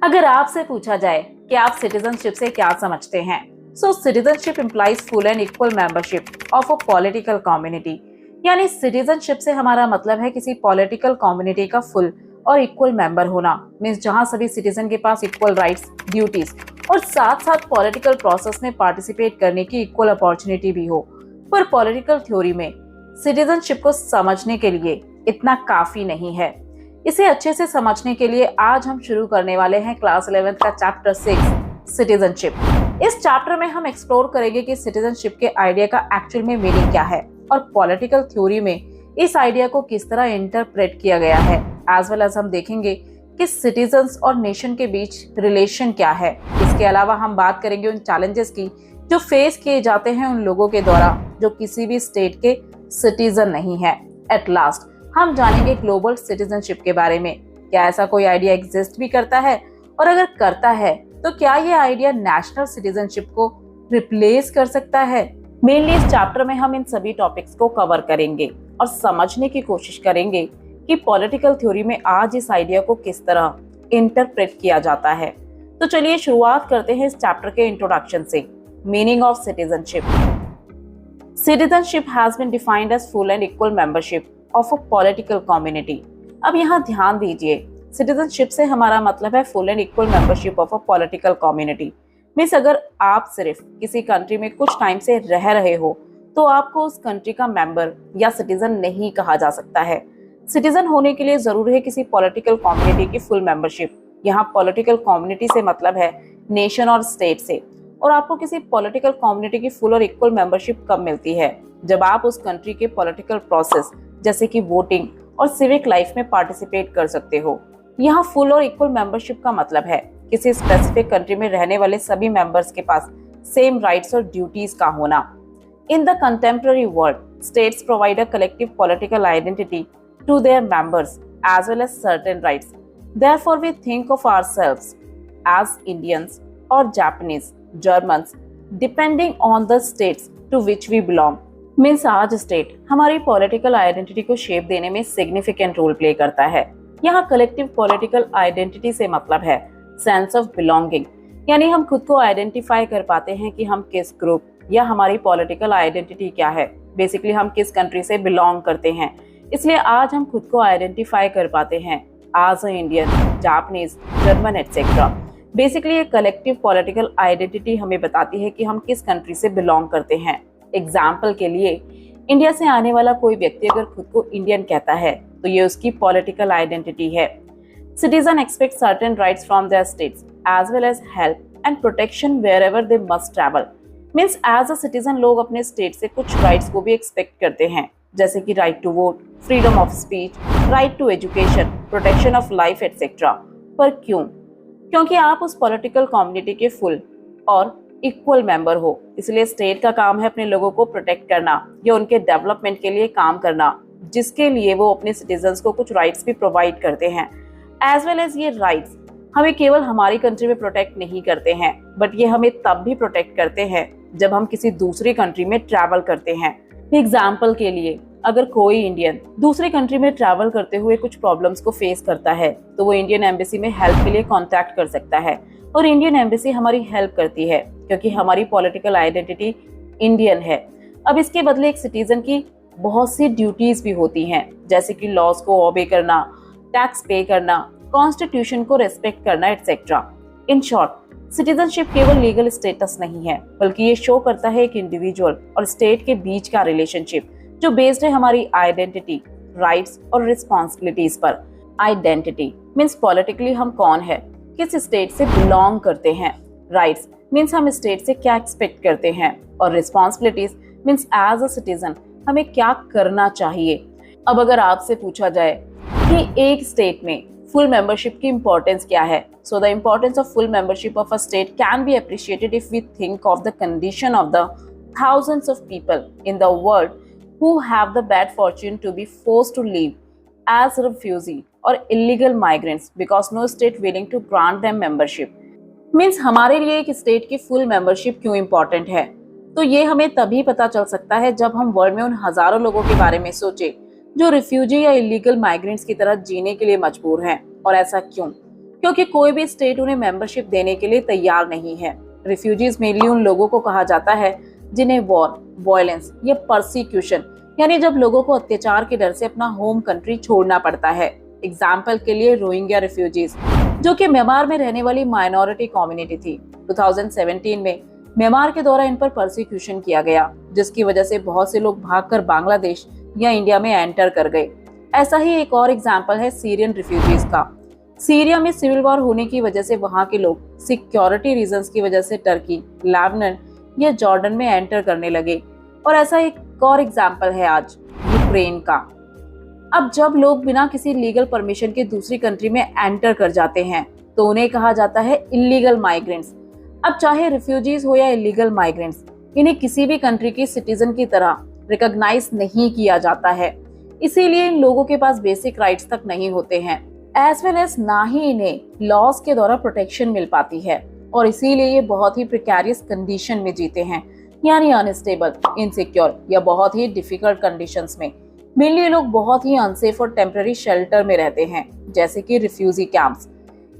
अगर आपसे पूछा जाए कि आप सिटीजनशिप से क्या समझते हैं, so citizenship implies full and equal membership of a political community. यानी सिटीजनशिप से हमारा मतलब है किसी पॉलिटिकल कम्युनिटी का फुल और इक्वल मेंबर होना। मीन्स जहां सभी सिटीजन के पास इक्वल राइट्स, ड्यूटीज और साथ साथ पॉलिटिकल प्रोसेस में पार्टिसिपेट करने की इक्वल अपॉर्चुनिटी भी हो। पर पॉलिटिकल थ्योरी में सिटीजनशिप को समझने के लिए इतना काफी नहीं है। इसे अच्छे से समझने के लिए आज हम शुरू करने वाले हैं क्लास 11 का चैप्टर 6 सिटीजनशिप। इस चैप्टर में हम एक्सप्लोर करेंगे कि सिटीजनशिप के आइडिया का एक्चुअल में मीनिंग क्या है और पॉलिटिकल थ्योरी में इस आइडिया को किस तरह इंटरप्रेट किया गया है। एज वेल एज हम देखेंगे कि सिटीजन्स और नेशन के बीच रिलेशन क्या है। इसके अलावा हम बात करेंगे उन चैलेंजेस की जो फेस किए जाते हैं उन लोगों के द्वारा जो किसी भी स्टेट के सिटीजन नहीं है। एट लास्ट हम जानेंगे ग्लोबल सिटीजनशिप के बारे में। क्या ऐसा कोई आइडिया एग्जिस्ट भी करता है, और अगर करता है तो क्या ये आइडिया नेशनल सिटीजनशिप को रिप्लेस कर सकता है। मेनली इस चैप्टर में हम इन सभी टॉपिक्स को कवर करेंगे और समझने की कोशिश करेंगे कि पॉलिटिकल थ्योरी में आज इस आइडिया को किस तरह इंटरप्रेट किया जाता है। तो चलिए शुरुआत करते हैं इस चैप्टर के इंट्रोडक्शन से। Meaning of citizenship. Citizenship has been defined as full and equal membership of a political community। अब यहाँ ध्यान दीजिए, सिटीजनशिप से हमारा मतलब है full and equal membership of a political community. Means अगर आप सिर्फ किसी कंट्री में कुछ टाइम से रह रहे हो तो आपको उस कंट्री का मेंबर या सिटीजन नहीं कहा जा सकता है। सिटीजन होने के लिए जरूरी है किसी पॉलिटिकल कम्युनिटी की फुल मेंबरशिप। यहाँ पॉलिटिकल कम्युनिटी से मतलब है नेशन और स्टेट से। और आपको किसी पॉलिटिकल कम्युनिटी की फुल और इक्वल मेंबरशिप कब मिलती है? जब आप उस कंट्री के पॉलिटिकल प्रोसेस जैसे कि वोटिंग और सिविक लाइफ में पार्टिसिपेट कर सकते हो। यहाँ फुल और इक्वल मेंबरशिप का मतलब है किसी स्पेसिफिक कंट्री में रहने वाले सभी मेंबर्स के पास सेम राइट्स और ड्यूटीज का होना। In the contemporary world, states provide a collective political identity to their members as well as certain rights. Therefore we think of ourselves as Indians or Japanese, Germans, depending on the states to which we belong। Means आज state हमारी political identity को shape देने में significant role play करता है। यहाँ collective political identity से मतलब है सेंस ऑफ बिलोंगिंग। यानी हम खुद को आइडेंटिफाई कर पाते हैं कि हम किस ग्रुप या हमारी पॉलिटिकल आइडेंटिटी क्या है। बेसिकली हम किस कंट्री से बिलोंग करते हैं, इसलिए आज हम खुद को आइडेंटिफाई कर पाते हैं as an Indian, Japanese, German, etc। Basically ये कलेक्टिव पॉलिटिकल आइडेंटिटी हमें बताती है कि हम किस कंट्री से बिलोंग करते हैं। एग्जाम्पल के लिए, इंडिया से आने वाला कोई व्यक्ति अगर खुद को इंडियन कहता है तो ये उसकी पॉलिटिकल आइडेंटिटी है। Citizen expect certain rights from their states as well as help and protection wherever they must travel. Means as a citizen लोग अपने स्टेट से कुछ राइट्स को भी एक्सपेक्ट करते हैं, जैसे कि right to vote, freedom of speech, right to education, protection of life etcetera. पर क्यों? क्योंकि आप उस पॉलिटिकल कम्युनिटी के फुल और इक्वल मेंबर हो, इसलिए स्टेट का काम है अपने लोगों को प्रोटेक्ट करना या उनके डेवलपमेंट के लिए काम करना, जिसके लिए वो अपने सिटीजन्स को कुछ राइट्स भी प्रोवाइड करते हैं। एज वेल एज ये राइट्स हमें केवल हमारी कंट्री में प्रोटेक्ट नहीं करते हैं, बट ये हमें तब भी प्रोटेक्ट करते हैं जब हम किसी दूसरी कंट्री में ट्रैवल करते हैं। एग्जाम्पल के लिए, अगर कोई इंडियन दूसरे कंट्री में ट्रैवल करते हुए कुछ प्रॉब्लम्स को फेस करता है तो वो इंडियन एम्बेसी में हेल्प के लिए कांटेक्ट कर सकता है, और इंडियन एम्बेसी हमारी हेल्प करती है क्योंकि हमारी पॉलिटिकल आइडेंटिटी इंडियन है। अब इसके बदले एक सिटीजन की बहुत सी ड्यूटीज भी होती हैं, जैसे कि लॉज को ओबे करना, टैक्स पे करना, कॉन्स्टिट्यूशन को रेस्पेक्ट करना एटसेट्रा। इन शॉर्ट, सिटीजनशिप केवल लीगल स्टेटस नहीं है, बल्कि ये शो करता है एक इंडिविजुअल और स्टेट के बीच का रिलेशनशिप जो बेस्ड है हमारी आइडेंटिटी, राइट्स और रिस्पॉन्सिबिलिटीज पर। आइडेंटिटी मीन्स पॉलिटिकली हम कौन है, किस स्टेट से बिलोंग करते हैं। राइट्स मीन्स हम स्टेट से क्या एक्सपेक्ट करते हैं, और responsibilities means as a citizen हमें क्या करना चाहिए। अब अगर आपसे पूछा जाए कि एक स्टेट में फुल मेंबरशिप की इंपॉर्टेंस क्या है, so the importance of full membership of a state can be appreciated if we think of the condition of the thousands of people in the world who have the bad fortune to be forced to live as refugee or illegal migrants because no state willing to grant them membership। Means हमारे लिए एक state की full membership क्यों important है, तो ये हमें तभी पता चल सकता है जब हम वर्ल्ड में उन हजारों लोगों के बारे में सोचे जो रिफ्यूजी या इलीगल माइग्रेंट्स की तरह जीने के लिए मजबूर हैं। और ऐसा क्यों? क्योंकि कोई भी स्टेट उन्हें मेंबरशिप देने के लिए तैयार नहीं है। रिफ्यूजीज मेनली उन लोगों को कहा जाता है जिन्हें वॉर, वायलेंस या परसिक्यूशन यानी जब लोगों को अत्याचार के डर से अपना होम कंट्री छोड़ना पड़ता है। एग्जाम्पल के लिए रोहिंग्या रिफ्यूजीज, जो कि म्यांमार में रहने वाली माइनॉरिटी कम्युनिटी थी। 2017 में म्यांमार के द्वारा इन पर परसिक्यूशन किया गया, जिसकी वजह से बहुत से लोग भागकर बांग्लादेश या इंडिया में एंटर कर गए। ऐसा ही एक और एग्जाम्पल है सीरियन रिफ्यूजीज का। सीरिया में सिविल वॉर होने की वजह से वहां के लोग सिक्योरिटी रीजंस की वजह से टर्की, लेबनान या जॉर्डन में एंटर करने लगे। और ऐसा एक और एग्जाम्पल है आज यूक्रेन का। अब जब लोग बिना किसी लीगल परमिशन के दूसरी कंट्री में एंटर कर जाते हैं तो उन्हें कहा जाता है इलीगल माइग्रेंट्स। अब चाहे रिफ्यूजीज हो या इलीगल माइग्रेंट्स, इन्हें किसी भी कंट्री की सिटीजन की तरह रिकॉग्नाइज नहीं किया जाता है। इसीलिए इन लोगों के पास बेसिक राइट्स तक नहीं होते हैं, एज वेल एज ना ही इन्हें लॉज के द्वारा प्रोटेक्शन मिल पाती है। और इसीलिए ये बहुत ही प्रिकैरियस कंडीशन में जीते हैं, यानी अनस्टेबल, इनसिक्योर या बहुत ही डिफिकल्ट कंडीशंस में। मेनली लोग बहुत ही अनसेफ और टेम्पररी शेल्टर में रहते हैं, जैसे कि रिफ्यूजी कैंप्स।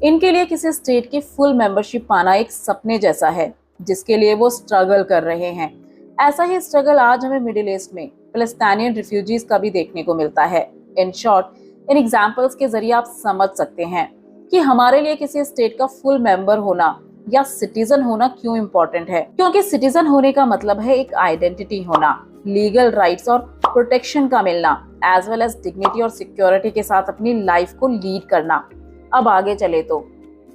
इनके लिए किसी स्टेट की फुल मेंबरशिप पाना एक सपने जैसा है, जिसके लिए वो स्ट्रगल कर रहे हैं। ऐसा ही स्ट्रगल आज हमें मिडिल ईस्ट में फिलिस्तीनियन रिफ्यूजीज का भी देखने को मिलता है। इन शॉर्ट, इन एग्जाम्पल्स के जरिए आप समझ सकते हैं कि हमारे लिए किसी स्टेट का फुल मेंबर होना या सिटीजन होना क्यों इम्पोर्टेंट है। क्योंकि सिटीजन होने का मतलब है एक आइडेंटिटी होना, लीगल राइट्स और प्रोटेक्शन का मिलना, एज वेल एज डिग्निटी और सिक्योरिटी के साथ अपनी लाइफ को लीड करना। अब आगे चले तो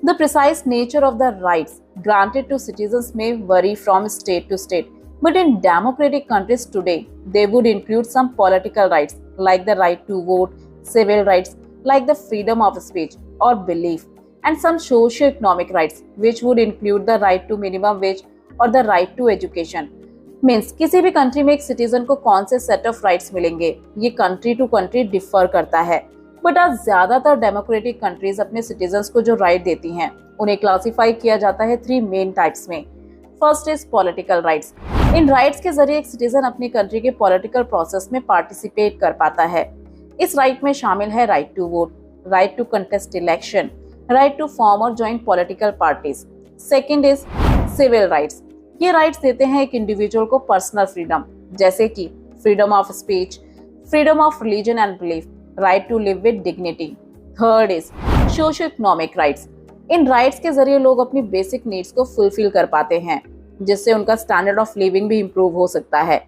the precise nature of the rights granted to citizens may vary from state to state, but in democratic countries today they would include some political rights like the right to vote, civil rights like the freedom of speech or belief, and some socio-economic rights which would include the right to minimum wage or the right to education. Means किसी भी country में एक citizen को कौन से set of rights मिलेंगे, ये country to country differ करता है। बट आज ज्यादातर डेमोक्रेटिक कंट्रीज अपने सिटीजन्स को जो राइट देती हैं उन्हें क्लासिफाई किया जाता है 3 मेन टाइप्स में। First is political rights. इन राइट्स के जरिए एक सिटीजन अपनी कंट्री के पॉलिटिकल प्रोसेस में पार्टिसिपेट कर पाता है। इस राइट में शामिल है right to vote, right to contest election, right to form और join political parties. Second is civil rights. ये राइट्स देते हैं एक इंडिविजुअल को पर्सनल फ्रीडम, जैसे कि freedom of speech, freedom of religion and belief, right to live with dignity. Third is socio economic rights. इन rights के जरिए लोग अपनी बेसिक नीड्स को फुलफिल कर पाते हैं, जिससे उनका स्टैंडर्ड ऑफ लिविंग भी इम्प्रूव हो सकता है।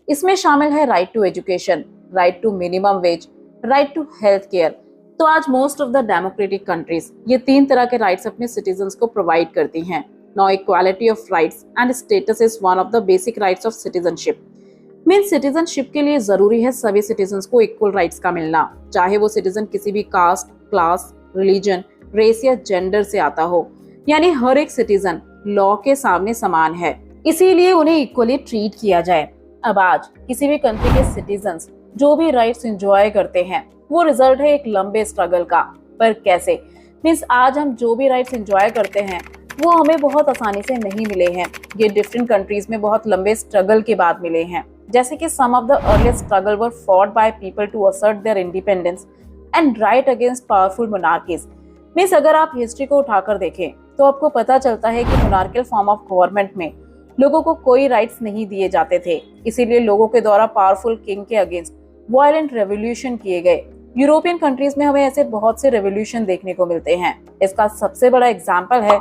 इसमें शामिल है right to education, right to minimum wage, right to health care. तो आज most of the democratic countries ये 3 तरह के राइट्स अपने सिटीजन्स को प्रोवाइड करती हैं। Now equality of rights and status is one of the basic rights of citizenship. Means citizenship के लिए जरूरी है सभी सिटीजन्स को इक्वल राइट्स का मिलना, चाहे वो सिटीजन किसी भी कास्ट, क्लास, रिलीजन, रेस या जेंडर से आता हो। यानी हर एक सिटीजन लॉ के सामने समान है, इसीलिए उन्हें इक्वली ट्रीट किया जाए। अब आज किसी भी कंट्री के सिटीजन्स जो भी राइट्स एंजॉय करते हैं वो रिजल्ट है एक लंबे स्ट्रगल का। पर कैसे? मीन्स आज हम जो भी राइट्स एंजॉय करते हैं वो हमें बहुत आसानी से नहीं मिले हैं, ये डिफरेंट कंट्रीज में बहुत लंबे स्ट्रगल के बाद मिले हैं। जैसे कि some of the earliest struggle were fought by people to assert their independence and right against powerful monarchies. Means अगर आप हिस्ट्री को उठाकर देखें तो आपको पता चलता है कि मोनार्कियल फॉर्म ऑफ गवर्नमेंट में लोगों को कोई राइट्स नहीं दिए जाते थे, इसीलिए लोगों के द्वारा पावरफुल किंग के अगेंस्ट वायलेंट रेवोल्यूशन किए गए। यूरोपियन कंट्रीज में हमें ऐसे बहुत से रेवोल्यूशन देखने को मिलते हैं। इसका सबसे बड़ा एग्जाम्पल है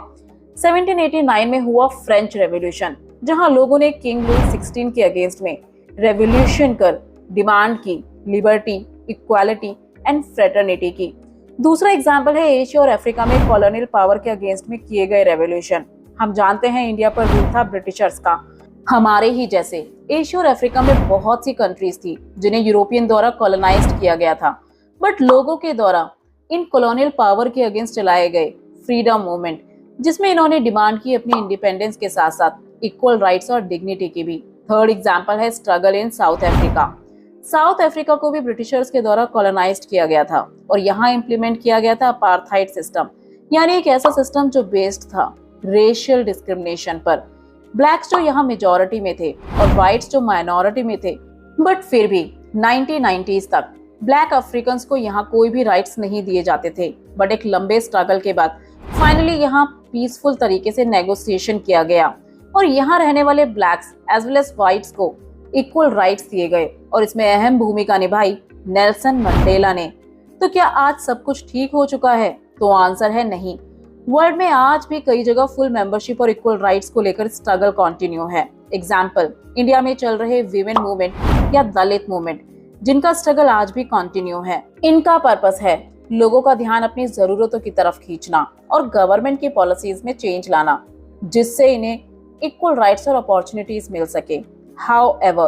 1789 में हुआ फ्रेंच रेवोल्यूशन, जहां लोगों ने किंग लुई 16 के अगेंस्ट में रेवोल्यूशन कर डिमांड की लिबर्टी, इक्वालिटी एंड फ्रेटर्निटी की। दूसरा एग्जाम्पल है एशिया और अफ्रीका में कॉलोनियल पावर के अगेंस्ट में किए गए रेवोल्यूशन। हम जानते हैं इंडिया पर रूल था ब्रिटिशर्स का। हमारे ही जैसे एशिया और अफ्रीका में बहुत सी कंट्रीज थी जिन्हें यूरोपियन द्वारा कॉलोनाइज्ड किया गया था, बट लोगों के द्वारा इन कॉलोनियल पावर के अगेंस्ट चलाए गए फ्रीडम मूवमेंट, जिसमें इन्होंने डिमांड की अपनी इंडिपेंडेंस के साथ साथ इक्वल राइट्स और डिग्निटी की भी। थर्ड एग्जाम्पल है struggle in south Africa. South Africa को भी ब्रिटिशर्स के द्वारा कॉलोनाइज्ड किया गया था और यहाँ इम्प्लीमेंट किया गया था अपार्थाइड सिस्टम, यानी एक ऐसा सिस्टम जो बेस्ड था रेशियल डिस्क्रिमिनेशन पर। ब्लैक्स जो यहाँ मेजॉरिटी में थे और व्हाइट्स जो माइनॉरिटी में थे, बट फिर भी 1990s तक ब्लैक अफ्रीकन्स को यहाँ कोई भी राइट्स नहीं दिए जाते थे, बट एक लंबे स्ट्रगल के बाद फाइनली यहाँ पीसफुल तरीके से नेगोशिएशन किया गया और यहाँ रहने वाले blacks as well as whites को इक्वल राइट्स दिए गए और इसमें अहम भूमिका निभाई नेल्सन मंडेला ने। तो क्या आज सब कुछ ठीक हो चुका है? तो आंसर है नहीं। वर्ल्ड में आज भी कई जगह फुल मेंबरशिप और इक्वल राइट्स को लेकर स्ट्रगल कंटिन्यू है। एग्जाम्पल, इंडिया में चल रहे वीमेन मूवमेंट या दलित मूवमेंट, जिनका स्ट्रगल आज भी कंटिन्यू है। इनका पर्पस है लोगों का ध्यान अपनी जरूरतों की तरफ खींचना और गवर्नमेंट की पॉलिसीज में चेंज लाना, जिससे इन्हें इक्वल राइट्स और अपॉर्चुनिटीज मिल सके। However,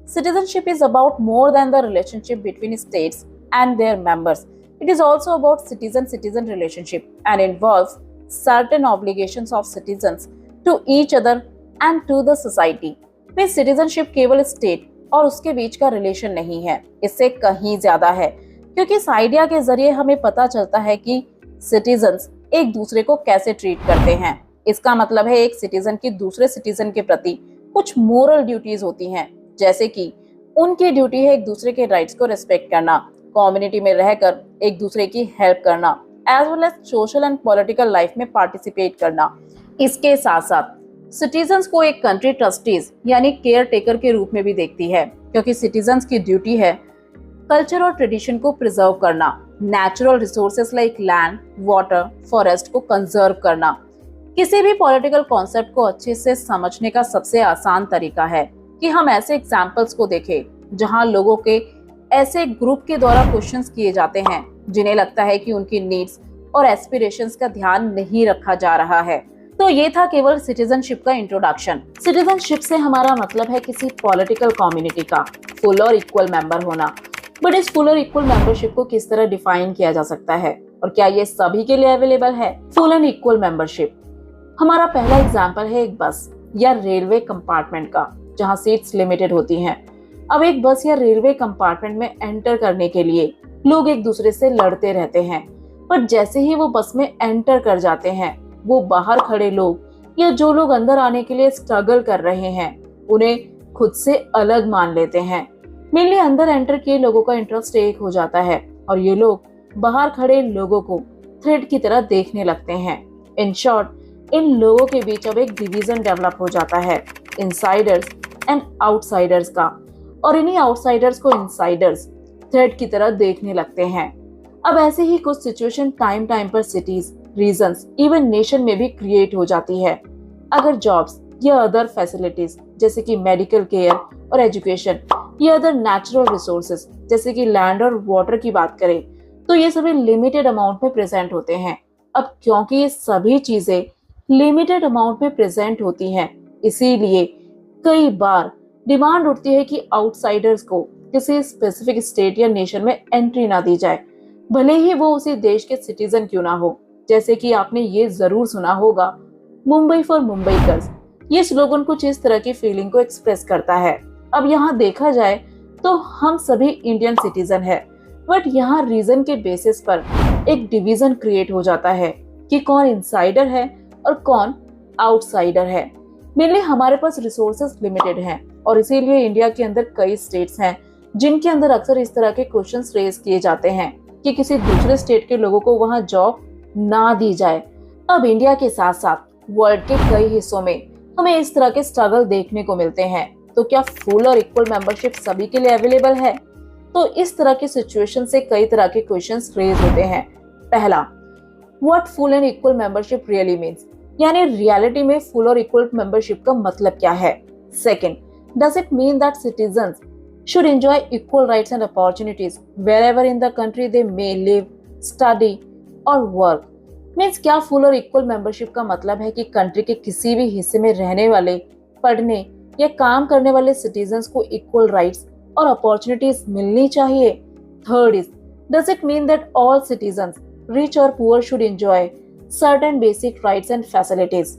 citizenship is about more than the relationship between states and their members. It is also about citizen-citizen relationship and involves certain obligations of citizens to each other and to the society. में citizenship केवल state और उसके बीच का relation नहीं है, इससे कहीं ज्यादा है, क्योंकि इस आइडिया के जरिए हमें पता चलता है कि सिटीजन्स एक दूसरे को कैसे ट्रीट करते हैं। इसका मतलब है एक सिटीजन की दूसरे सिटीजन के प्रति कुछ मोरल ड्यूटीज होती हैं, जैसे कि उनकी ड्यूटी है एक दूसरे के राइट्स को रिस्पेक्ट करना, कम्युनिटी में रहकर एक दूसरे की हेल्प करना, as well as social and political life में पार्टिसिपेट करना। इसके साथ साथ सिटीजन्स को एक कंट्री ट्रस्टीज यानी केयर टेकर के रूप में भी देखती है, क्योंकि सिटीजन्स की ड्यूटी है कल्चर और ट्रेडिशन को प्रिजर्व करना, natural resources like land, water, forest को कंजर्व करना। किसी भी पॉलिटिकल कॉन्सेप्ट को अच्छे से समझने का सबसे आसान तरीका है कि हम ऐसे एग्जाम्पल्स को देखें जहां लोगों के ऐसे ग्रुप के द्वारा क्वेश्चंस किए जाते हैं जिन्हें लगता है कि उनकी नीड्स और एस्पिरेशंस का ध्यान नहीं रखा जा रहा है। तो ये था केवल सिटीजनशिप का इंट्रोडक्शन। सिटीजनशिप से हमारा मतलब है किसी पॉलिटिकल कम्युनिटी का फुल और इक्वल मेंबर होना। बट इस फुल और इक्वल मेंबरशिप को किस तरह डिफाइन किया जा सकता है और क्या ये सभी के लिए अवेलेबल है? Full and equal membership. हमारा पहला एग्जाम्पल है एक बस या रेलवे कंपार्टमेंट का, जहां सीट्स लिमिटेड होती हैं। अब एक बस या रेलवे कंपार्टमेंट में एंटर करने के लिए लोग एक दूसरे से लड़ते रहते हैं, पर जैसे ही वो बस में एंटर कर जाते हैं, वो बाहर खड़े लोग या जो लोग अंदर आने के लिए स्ट्रगल कर रहे हैं उन्हें खुद से अलग मान लेते हैं। मेनली अंदर एंटर किए लोगों का इंटरेस्ट एक हो जाता है और ये लोग बाहर खड़े लोगों को थ्रेट की तरह देखने लगते हैं। इन शॉर्ट, इन लोगों के बीच अब एक डिवीजन डेवलप हो जाता है, इनसाइडर्स एंड आउटसाइडर्स का, और इन्हीं आउटसाइडर्स को इनसाइडर्स थ्रेट की तरह देखने लगते हैं। अब ऐसे ही कुछ सिचुएशन टाइम टाइम पर सिटीज, रीजन्स, इवन नेशन में भी क्रिएट हो जाती है। अगर जॉब्स या अदर फैसिलिटीज जैसे कि मेडिकल केयर और एजुकेशन या अदर नेचुरल रिसोर्सेज जैसे कि लैंड और वाटर की बात करें, तो ये सभी लिमिटेड अमाउंट में प्रेजेंट होते हैं। अब क्योंकि ये सभी चीजें लिमिटेड अमाउंट में प्रेजेंट होती हैं, इसीलिए कई बार डिमांड उठती है कि आउटसाइडर्स को किसी स्पेसिफिक स्टेट या नेशन में एंट्री ना दी जाए, भले ही वो उसी देश के सिटीजन क्यों ना हो। जैसे कि आपने ये जरूर सुना होगा, मुंबई फॉर मुंबईकर्स। ये स्लोगन कुछ इस तरह की फीलिंग को एक्सप्रेस करता है। अब यहाँ देखा जाए तो हम सभी इंडियन सिटीजन है, बट यहाँ रीजन के बेसिस पर एक डिवीजन क्रिएट हो जाता है कि कौन इनसाइडर है और कौन आउटसाइडर है। मेनली हमारे पास रिसोर्सेज लिमिटेड हैं और इसीलिए इंडिया के अंदर कई स्टेट्स हैं जिनके अंदर अक्सर इस तरह के क्वेश्चंस रेज किए जाते हैं कि किसी दूसरे स्टेट के लोगों को वहां जॉब ना दी जाए। अब इंडिया के साथ साथ वर्ल्ड के कई हिस्सों में हमें इस तरह के स्ट्रगल देखने को मिलते हैं। तो क्या फुल और इक्वल मेंबरशिप सभी के लिए अवेलेबल है? तो इस तरह की सिचुएशन से कई तरह के क्वेश्चंस रेज होते हैं। पहला, what full and equal membership really means, यानी रियलिटी में फुल और इक्वल मेंबरशिप का मतलब क्या है? Second, does it mean that citizens should enjoy equal rights and opportunities wherever in the country they may live, study or work? Means क्या full और equal membership का मतलब है कि कंट्री के किसी भी हिस्से में रहने वाले, पढ़ने या काम करने वाले सिटीजन्स को इक्वल राइट्स और अपॉर्चुनिटीज मिलनी चाहिए? Third is, does it mean that all citizens, rich और poor, should enjoy certain basic rights and facilities?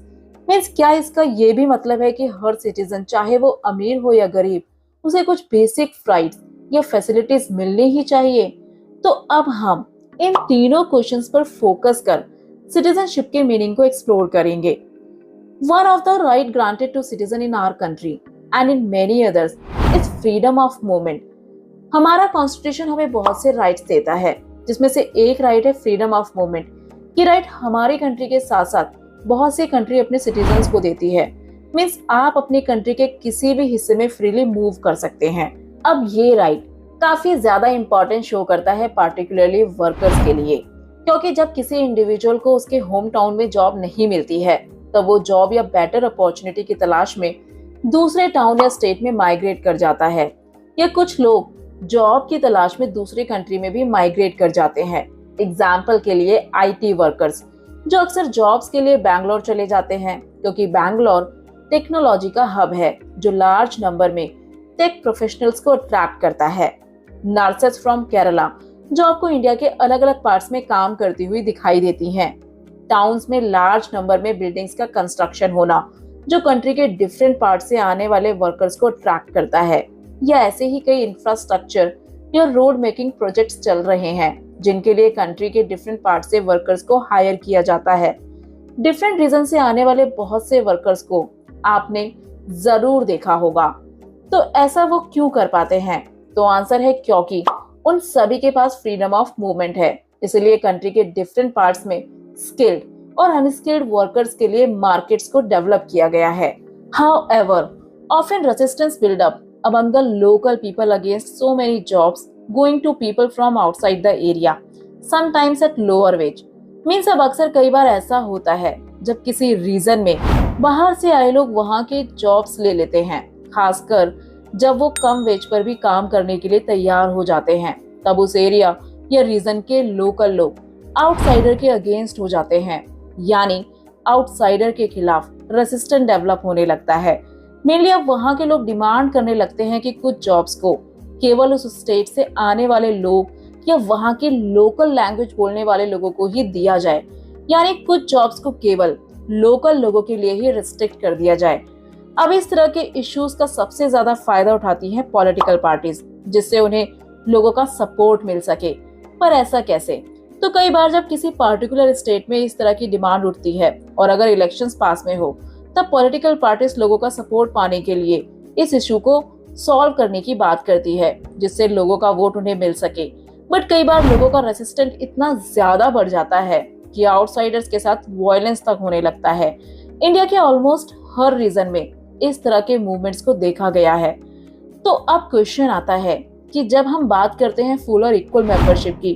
Means क्या इसका ये भी मतलब है कि हर सिटीजन, चाहे वो अमीर हो या गरीब, उसे कुछ बेसिक राइट्स या फैसिलिटीज मिलनी ही चाहिए? तो अब हम इन तीनों क्वेश्चंस पर फोकस कर सिटीजनशिप के मीनिंग को एक्सप्लोर करेंगे। One of the right granted to citizen in our country and in many others is freedom of movement. हमारा कॉन्स्टिट्यूशन हमें बहुत से राइट्स देता है, जिसमें से एक राइट है फ्रीडम ऑफ मूवमेंट। ये राइट हमारी कंट्री के साथ साथ बहुत सी कंट्री अपने सिटीजन्स को देती है। मीन्स आप अपनी कंट्री के किसी भी हिस्से में फ्रीली मूव कर सकते हैं। अब ये राइट काफी ज्यादा इंपॉर्टेंट शो करता है पार्टिकुलरली वर्कर्स के लिए, क्योंकि जब किसी इंडिविजुअल को उसके होम टाउन में जॉब नहीं मिलती है तब वो जॉब या बेटर अपॉर्चुनिटी की तलाश में दूसरे टाउन या स्टेट में माइग्रेट कर जाता है, या कुछ लोग जॉब की तलाश में दूसरी कंट्री में भी माइग्रेट कर जाते हैं। एग्जाम्पल के लिए आईटी वर्कर्स जो अक्सर जॉब्स के लिए बैंगलोर चले जाते हैं, क्योंकि बैंगलोर टेक्नोलॉजी का हब है जो लार्ज नंबर में टेक प्रोफेशनल्स को अट्रैक्ट करता है। नर्सेस फ्रॉम केरला जो आपको इंडिया के अलग अलग पार्ट्स में काम करती हुई दिखाई देती हैं। टाउन्स में लार्ज नंबर में बिल्डिंग्स का कंस्ट्रक्शन होना जो कंट्री के डिफरेंट पार्ट से आने वाले वर्कर्स को अट्रैक्ट करता है। या ऐसे ही कई इंफ्रास्ट्रक्चर या रोड मेकिंग प्रोजेक्ट्स चल रहे हैं जिनके लिए कंट्री के डिफरेंट पार्ट से वर्कर्स को हायर किया जाता है। डिफरेंट रीजन से आने वाले बहुत से वर्कर्स को आपने जरूर देखा होगा। तो ऐसा वो क्यों कर पाते हैं? तो आंसर है क्योंकि उन सभी के पास फ्रीडम ऑफ मूवमेंट है। इसलिए कंट्री के डिफरेंट पार्ट्स में स्किल्ड और अनस्किल्ड वर्कर्स के लिए मार्केट्स को डेवलप किया गया है। However, often resistance build up among the local people against so many jobs going to people from outside the area, sometimes at lower wage. Means अब अक्सर कई बार ऐसा होता है जब किसी रीजन में बाहर से आए लोग वहाँ के जॉब्स ले लेते हैं, खासकर जब वो कम वेज पर भी काम करने के लिए तैयार हो जाते हैं, तब उस एरिया या रीजन के लोकल लोग आउटसाइडर के अगेंस्ट हो जाते हैं, यानी आउटसाइडर के खिलाफ रेसिस्टेंस डेवलप होने लगता है। मेनली अब वहाँ के लोग डिमांड करने लगते हैं कि कुछ जॉब्स को केवल उस स्टेट से आने वाले लोग या वहाँ के लोकल लैंग्वेज बोलने वाले लोगों को ही दिया जाए, यानी कुछ जॉब्स को केवल लोकल लोगों के लिए ही रिस्ट्रिक्ट कर दिया जाए। अब इस तरह के इश्यूज का सबसे ज्यादा फायदा उठाती हैं पॉलिटिकल पार्टीज, जिससे उन्हें लोगों का सपोर्ट मिल सके। पर ऐसा कैसे? तो कई बार जब किसी पार्टिकुलर स्टेट में इस तरह की डिमांड उठती है और अगर इलेक्शंस पास में हो, तब पॉलिटिकल पार्टीज लोगों का सपोर्ट पाने के लिए इस इशू को सॉल्व करने की बात करती है, जिससे लोगों का वोट उन्हें मिल सके। बट कई बार लोगों का रेसिस्टेंट इतना ज्यादा बढ़ जाता है कि आउटसाइडर्स के साथ वायलेंस तक होने लगता है। इंडिया के ऑलमोस्ट हर रीजन में इस तरह के मूवमेंट्स को देखा गया है। तो अब क्वेश्चन आता है कि जब हम बात करते हैं फुल और इक्वल मेंबरशिप की,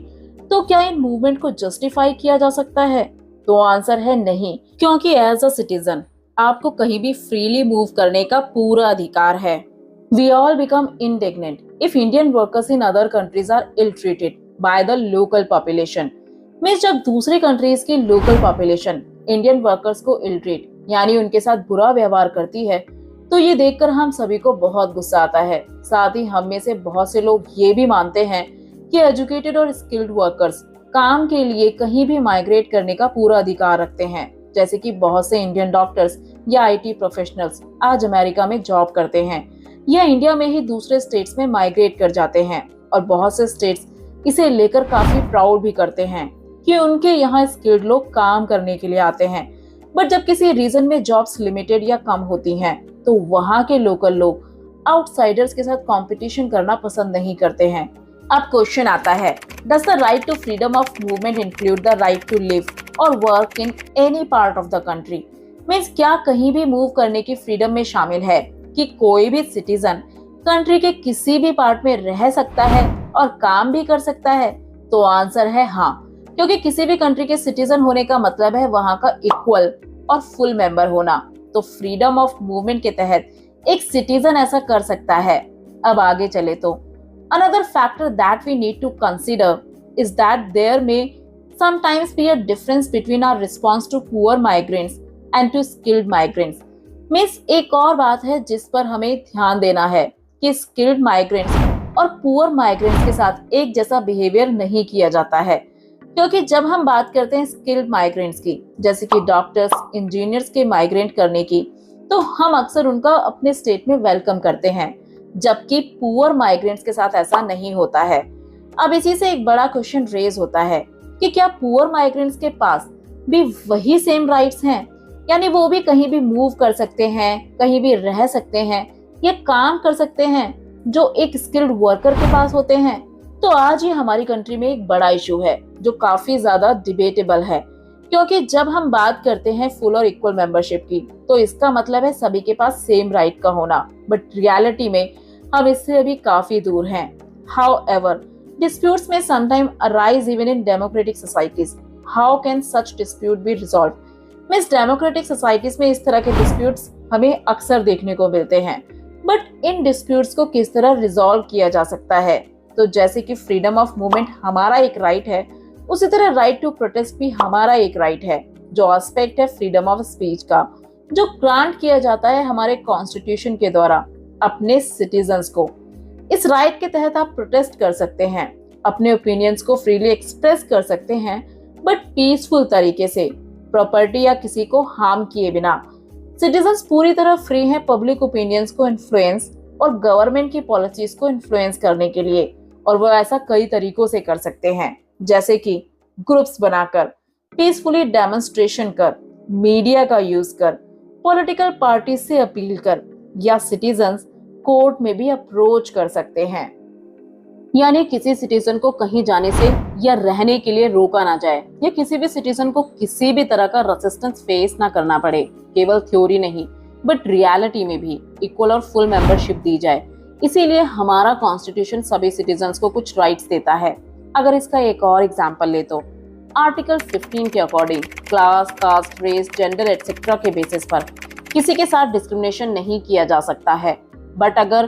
तो क्या इन मूवमेंट को जस्टिफाई किया जा सकता है? तो आंसर है नहीं, क्योंकि एज अ सिटीजन आपको कहीं भी फ्रीली मूव करने का पूरा अधिकार है। We all become indignant if Indian workers in other countries are ill treated by the local population. Means जब दूसरी कंट्रीज की लोकल पॉपुलेशन इंडियन वर्कर्स को इल ट्रीट यानी उनके साथ बुरा व्यवहार करती है, तो ये देखकर हम सभी को बहुत गुस्सा आता है। साथ ही हम में से बहुत से लोग ये भी मानते हैं कि एजुकेटेड और स्किल्ड वर्कर्स काम के लिए कहीं भी माइग्रेट करने का पूरा अधिकार रखते हैं। जैसे कि बहुत से इंडियन डॉक्टर्स या आईटी प्रोफेशनल्स आज अमेरिका में जॉब करते हैं या इंडिया में ही दूसरे स्टेट्स में माइग्रेट कर जाते हैं, और बहुत से स्टेट्स इसे लेकर काफी प्राउड भी करते हैं कि उनके यहाँ स्किल्ड लोग काम करने के लिए आते हैं। बट जब किसी रीजन में जॉब्स लिमिटेड या कम होती हैं, तो वहाँ के लोकल लोग आउटसाइडर्स के साथ कंपटीशन करना पसंद नहीं करते हैं। अब क्वेश्चन आता है, does the right to freedom of movement include the right to live और work in any part of the country? Means क्या कहीं भी मूव करने की फ्रीडम में शामिल है कि कोई भी सिटीजन कंट्री के किसी भी पार्ट में रह सकता है और काम भी कर सकता है? तो आंसर है हाँ, क्योंकि किसी भी कंट्री के सिटीजन होने का मतलब है वहाँ का इक्वल और फुल मेंबर होना। तो फ्रीडम ऑफ मूवमेंट के तहत एक सिटीजन ऐसा कर सकता है। अब आगे चले तो another factor that we need to consider is that there may sometimes be a difference between our response to poor migrants and to skilled migrants. Means एक और बात है जिस पर हमें ध्यान देना है कि स्किल्ड माइग्रेंट्स और पुअर माइग्रेंट्स के साथ एक जैसा बिहेवियर नहीं किया जाता है। क्योंकि जब हम बात करते हैं स्किल्ड माइग्रेंट्स की, जैसे कि डॉक्टर्स, इंजीनियर्स के माइग्रेंट करने की, तो हम अक्सर उनका अपने स्टेट में वेलकम करते हैं, जबकि पुअर माइग्रेंट्स के साथ ऐसा नहीं होता है। अब इसी से एक बड़ा क्वेश्चन रेज होता है कि क्या पुअर माइग्रेंट्स के पास भी वही सेम राइट्स हैं, यानी वो भी कहीं भी मूव कर सकते हैं, कहीं भी रह सकते हैं या काम कर सकते हैं? जो एक स्किल्ड वर्कर के पास होते हैं। तो आज ये हमारी कंट्री में एक बड़ा इशू है जो काफी ज्यादा डिबेटेबल है, क्योंकि जब हम बात करते हैं फुल और इक्वल मेंबरशिप की तो इसका मतलब है सभी के पास सेम राइट का होना, बट रियलिटी में हम इससे अभी काफी दूर हैं। However, disputes may sometimes arise even in democratic societies. How can such dispute be resolved? Means democratic societies में इस तरह के डिस्प्यूट्स हमें अक्सर देखने को मिलते हैं, बट इन डिस्प्यूट्स को किस तरह रिजॉल्व किया जा सकता है? तो जैसे कि फ्रीडम ऑफ मूवमेंट हमारा एक राइट है, उसी तरह राइट टू प्रोटेस्ट भी हमारा एक राइट है, जो एस्पेक्ट है फ्रीडम ऑफ स्पीच का, जो ग्रांट किया जाता है हमारे कॉन्स्टिट्यूशन के द्वारा अपने सिटीजन्स को। इस राइट के तहत आप प्रोटेस्ट कर सकते हैं, अपने ओपिनियंस को फ्रीली एक्सप्रेस कर सकते हैं, बट पीसफुल तरीके से, प्रॉपर्टी या किसी को हार्म किए बिना। सिटीजन्स पूरी तरह फ्री हैं पब्लिक ओपिनियंस को इन्फ्लुएंस और गवर्नमेंट की पॉलिसीज को इन्फ्लुएंस करने के लिए, और वो ऐसा कई तरीकों से कर सकते हैं, जैसे कि ग्रुप्स बनाकर, पीसफुली डेमोन्स्ट्रेशन कर, मीडिया का यूज कर, पॉलिटिकल पार्टी से अपील कर, या सिटीजन्स कोर्ट में भी अप्रोच कर सकते हैं। यानी किसी सिटीजन को कहीं जाने से या रहने के लिए रोका ना जाए, या किसी भी सिटीजन को किसी भी तरह का रेजिस्टेंस फेस ना करना पड़े। केवल थ्योरी नहीं बट रियलिटी में भी इक्वल और फुल मेंबरशिप दी जाए। इसीलिए हमारा कॉन्स्टिट्यूशन सभी सिटीजन्स को कुछ राइट्स देता है। अगर इसका एक और एग्जांपल ले तो आर्टिकल 15 के according class, caste, race, gender etcetera के बेसिस पर किसी के साथ डिस्क्रिमिनेशन नहीं किया जा सकता है। बट अगर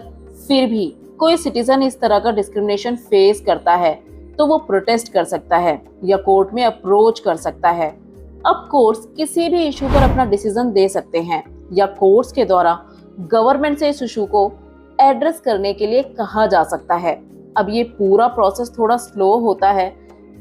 फिर भी कोई सिटीजन इस तरह का डिस्क्रिमिनेशन फेस करता है तो वो प्रोटेस्ट कर सकता है या कोर्ट में अप्रोच कर सकता है। अब कोर्ट्स किसी भी इशू पर अपना डिसीजन दे सकते हैं या कोर्ट्स के द्वारा गवर्नमेंट से इस इशू को एड्रेस करने के लिए कहा जा सकता है। अब ये पूरा प्रोसेस थोड़ा स्लो होता है,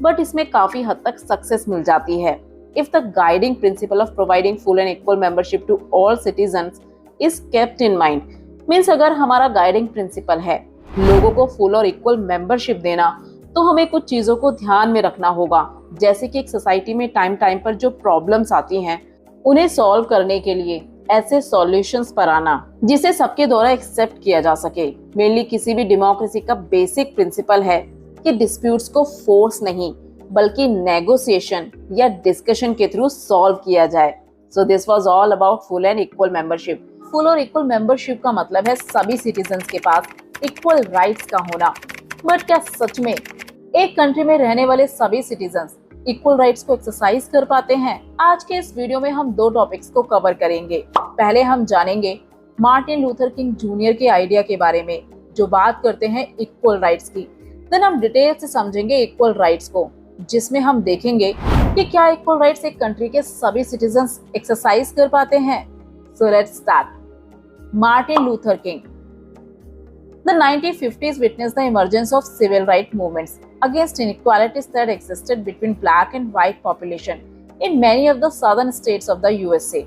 बट इसमें काफी हद तक सक्सेस मिल जाती है। If the guiding principle of providing full and equal membership to all citizens is kept in mind, means अगर हमारा गाइडिंग प्रिंसिपल है लोगों को फुल और इक्वल मेंबरशिप देना, तो हमें कुछ चीजों को ध्यान में रखना होगा, जैसे कि एक सोसाइटी में टाइम टाइम पर जो प्रॉब्लम्स आती हैं उन्हें सॉल्व करने के लिए ऐसे सॉल्यूशंस पर आना जिसे सबके द्वारा एक्सेप्ट किया जा सके। मेनली किसी भी डेमोक्रेसी का बेसिक प्रिंसिपल है कि डिस्प्यूट्स को फोर्स नहीं बल्कि नेगोशिएशन या डिस्कशन के थ्रू सॉल्व किया जाए। So this was all about full and equal membership. Full और इक्वल मेंबरशिप का मतलब है सभी सिटीजन्स के पास इक्वल राइट्स का होना। बट क्या सच में एक कंट्री में रहने वाले सभी सिटीजन्स इक्वल राइट्स को एक्सरसाइज कर पाते हैं? आज के इस वीडियो में हम दो टॉपिक्स को कवर करेंगे। पहले हम जानेंगे मार्टिन लूथर किंग जूनियर के आइडिया के बारे में जो बात करते हैं इक्वल राइट्स की। देन हम डिटेल से समझेंगे इक्वल राइट्स को, जिसमें हम देखेंगे कि क्या इक्वल राइट्स एक कंट्री के सभी सिटीजन्स एक्सरसाइज कर पाते हैं। So let's start. Martin Luther King. The 1950s witnessed the emergence of civil rights movements against inequalities that existed between black and white population in many of the southern states of the USA.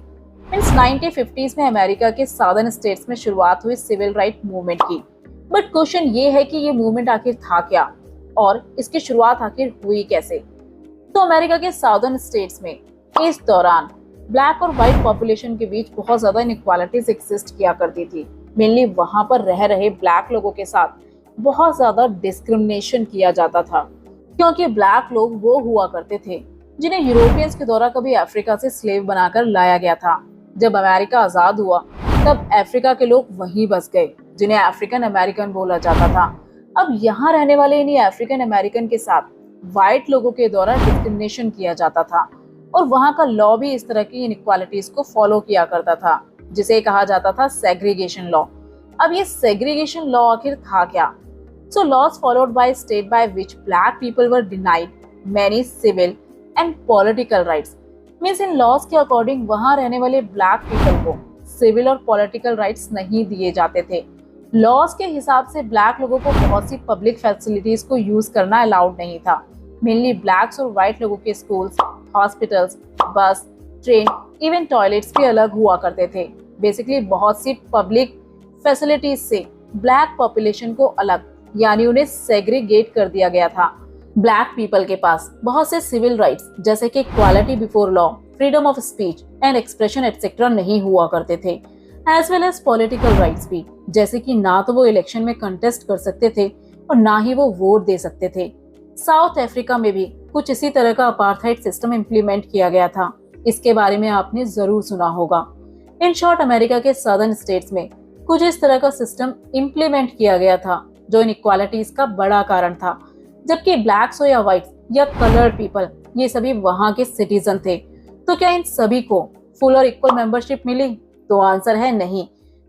Means 1950s में America के southern states में शुरुआत हुई civil right movement की। But question ये है कि ये मूवमेंट आखिर था क्या और इसकी शुरुआत आखिर हुई कैसे? तो अमेरिका के साउदर्न स्टेट्स में इस दौरान ब्लैक और व्हाइट पॉपुलेशन के बीच बहुत ज्यादा इनइक्वालिटीज एग्जिस्ट किया करती थी। मेनली वहां पर रह रहे ब्लैक लोगों के साथ बहुत ज्यादा डिस्क्रिमिनेशन किया जाता था, क्योंकि ब्लैक लोग वो हुआ करते थे जिन्हें यूरोपियंस के द्वारा कभी अफ्रीका से स्लेव बनाकर लाया गया था। जब अमेरिका आजाद हुआ तब अफ्रीका के लोग वहीं बस गए, जिन्हें अफ्रीकन अमेरिकन बोला जाता था। अब यहाँ रहने वाले इन्हीं अफ्रीकन अमेरिकन के साथ व्हाइट लोगों के द्वारा डिस्क्रिमिनेशन किया जाता था, और वहाँ का लॉ भी इस तरह की इनइक्वालिटीज को फॉलो किया करता था, जिसे कहा जाता था सेग्रीगेशन लॉ। अब ये सेग्रीगेशन लॉ आखिर था क्या? So laws followed by state by which black people were denied many civil and political rights. Means इन लॉज के अकॉर्डिंग वहाँ रहने वाले ब्लैक पीपल को सिविल और पॉलिटिकल राइट्स नहीं दिए जाते थे। लॉज के हिसाब से ब्लैक लोगों को बहुत सी पब्लिक फैसिलिटीज को यूज करना अलाउड नहीं था। मेनली ब्लैक्स और व्हाइट लोगों के स्कूल्स, हॉस्पिटल्स, बस, ट्रेन, इवन टॉयलेट्स भी अलग हुआ करते थे। बेसिकली बहुत सी पब्लिक फैसिलिटीज से ब्लैक पॉपुलेशन को अलग, यानी उन्हें सेग्रीगेट कर दिया गया था। ब्लैक पीपल के पास बहुत से सिविल राइट्स जैसे कि equality before law, freedom of speech and expression etcetera नहीं हुआ करते थे। As well as political rights भी, जैसे कि ना तो वो इलेक्शन में कंटेस्ट कर सकते थे और ना ही वो वोट दे सकते थे। साउथ अफ्रीका में भी कुछ इसी तरह का अपार्थाइड सिस्टम इम्प्लीमेंट किया गया था। इसके बारे में आपने जरूर सुना होगा। इन शॉर्ट, अमेरिका के सदर्न स्टेट्स में कुछ इस तरह का सिस्टम इम्प्लीमेंट किया गया था जो इनइक्वालिटीज का बड़ा कारण था। जबकि ब्लैक्स हो या व्हाइट्स या कलर्ड पीपल, ये सभी वहां के सिटीजन थे। तो क्या इन सभी को फुल और इक्वल मेंबरशिप मिली? तो आंसर है नहीं,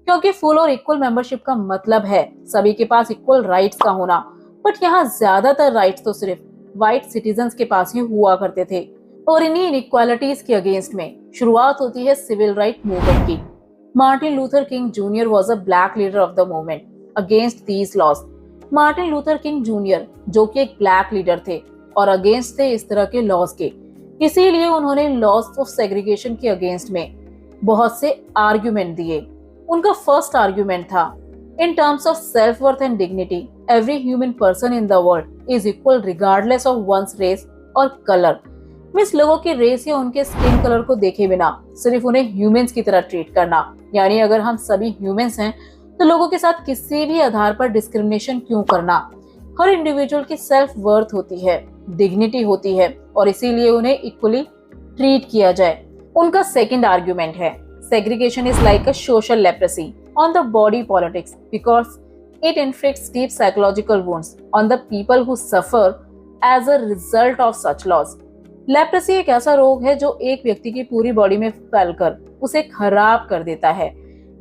क्योंकि फुल और इक्वल मेंबरशिप का मतलब है सभी के पास इक्वल राइट्स का होना। बट यहाँ ज्यादातर राइट्स तो सिर्फ व्हाइट सिटीजन्स के पास ही हुआ करते थे। और इन्हीं इनइक्वालिटीज के अगेंस्ट में शुरुआत होती है सिविल राइट मूवमेंट की। Martin Luther King Junior was a black leader of the movement against these laws. Martin Luther King Junior, जो कि एक ब्लैक लीडर थे और अगेंस्ट थे इस तरह के लॉज के, इसीलिए उन्होंने लॉज ऑफ सेग्रीगेशन के अगेंस्ट में बहुत से आर्ग्यूमेंट दिए। उनका फर्स्ट आर्ग्यूमेंट था, in terms of self worth and dignity every human person in the world is equal regardless of one's race और कलर। मींस लोगों की रेस या उनके स्किन कलर को देखे बिना सिर्फ उन्हें ह्यूमंस की तरह ट्रीट करना। यानी अगर हम सभी ह्यूमंस हैं तो लोगों के साथ किसी भी आधार पर डिस्क्रिमिनेशन क्यों करना। हर इंडिविजुअल की सेल्फ वर्थ होती है, डिग्निटी होती है और इसीलिए उन्हें इक्वली ट्रीट किया जाए। उनका सेकंड आर्ग्यूमेंट है, segregation is like a social leprosy on the body politics because it inflicts deep psychological wounds on the people who suffer as a result of such laws. Leprosy एक ऐसा रोग है जो एक व्यक्ति की पूरी बॉडी में फैलकर उसे खराब कर देता है।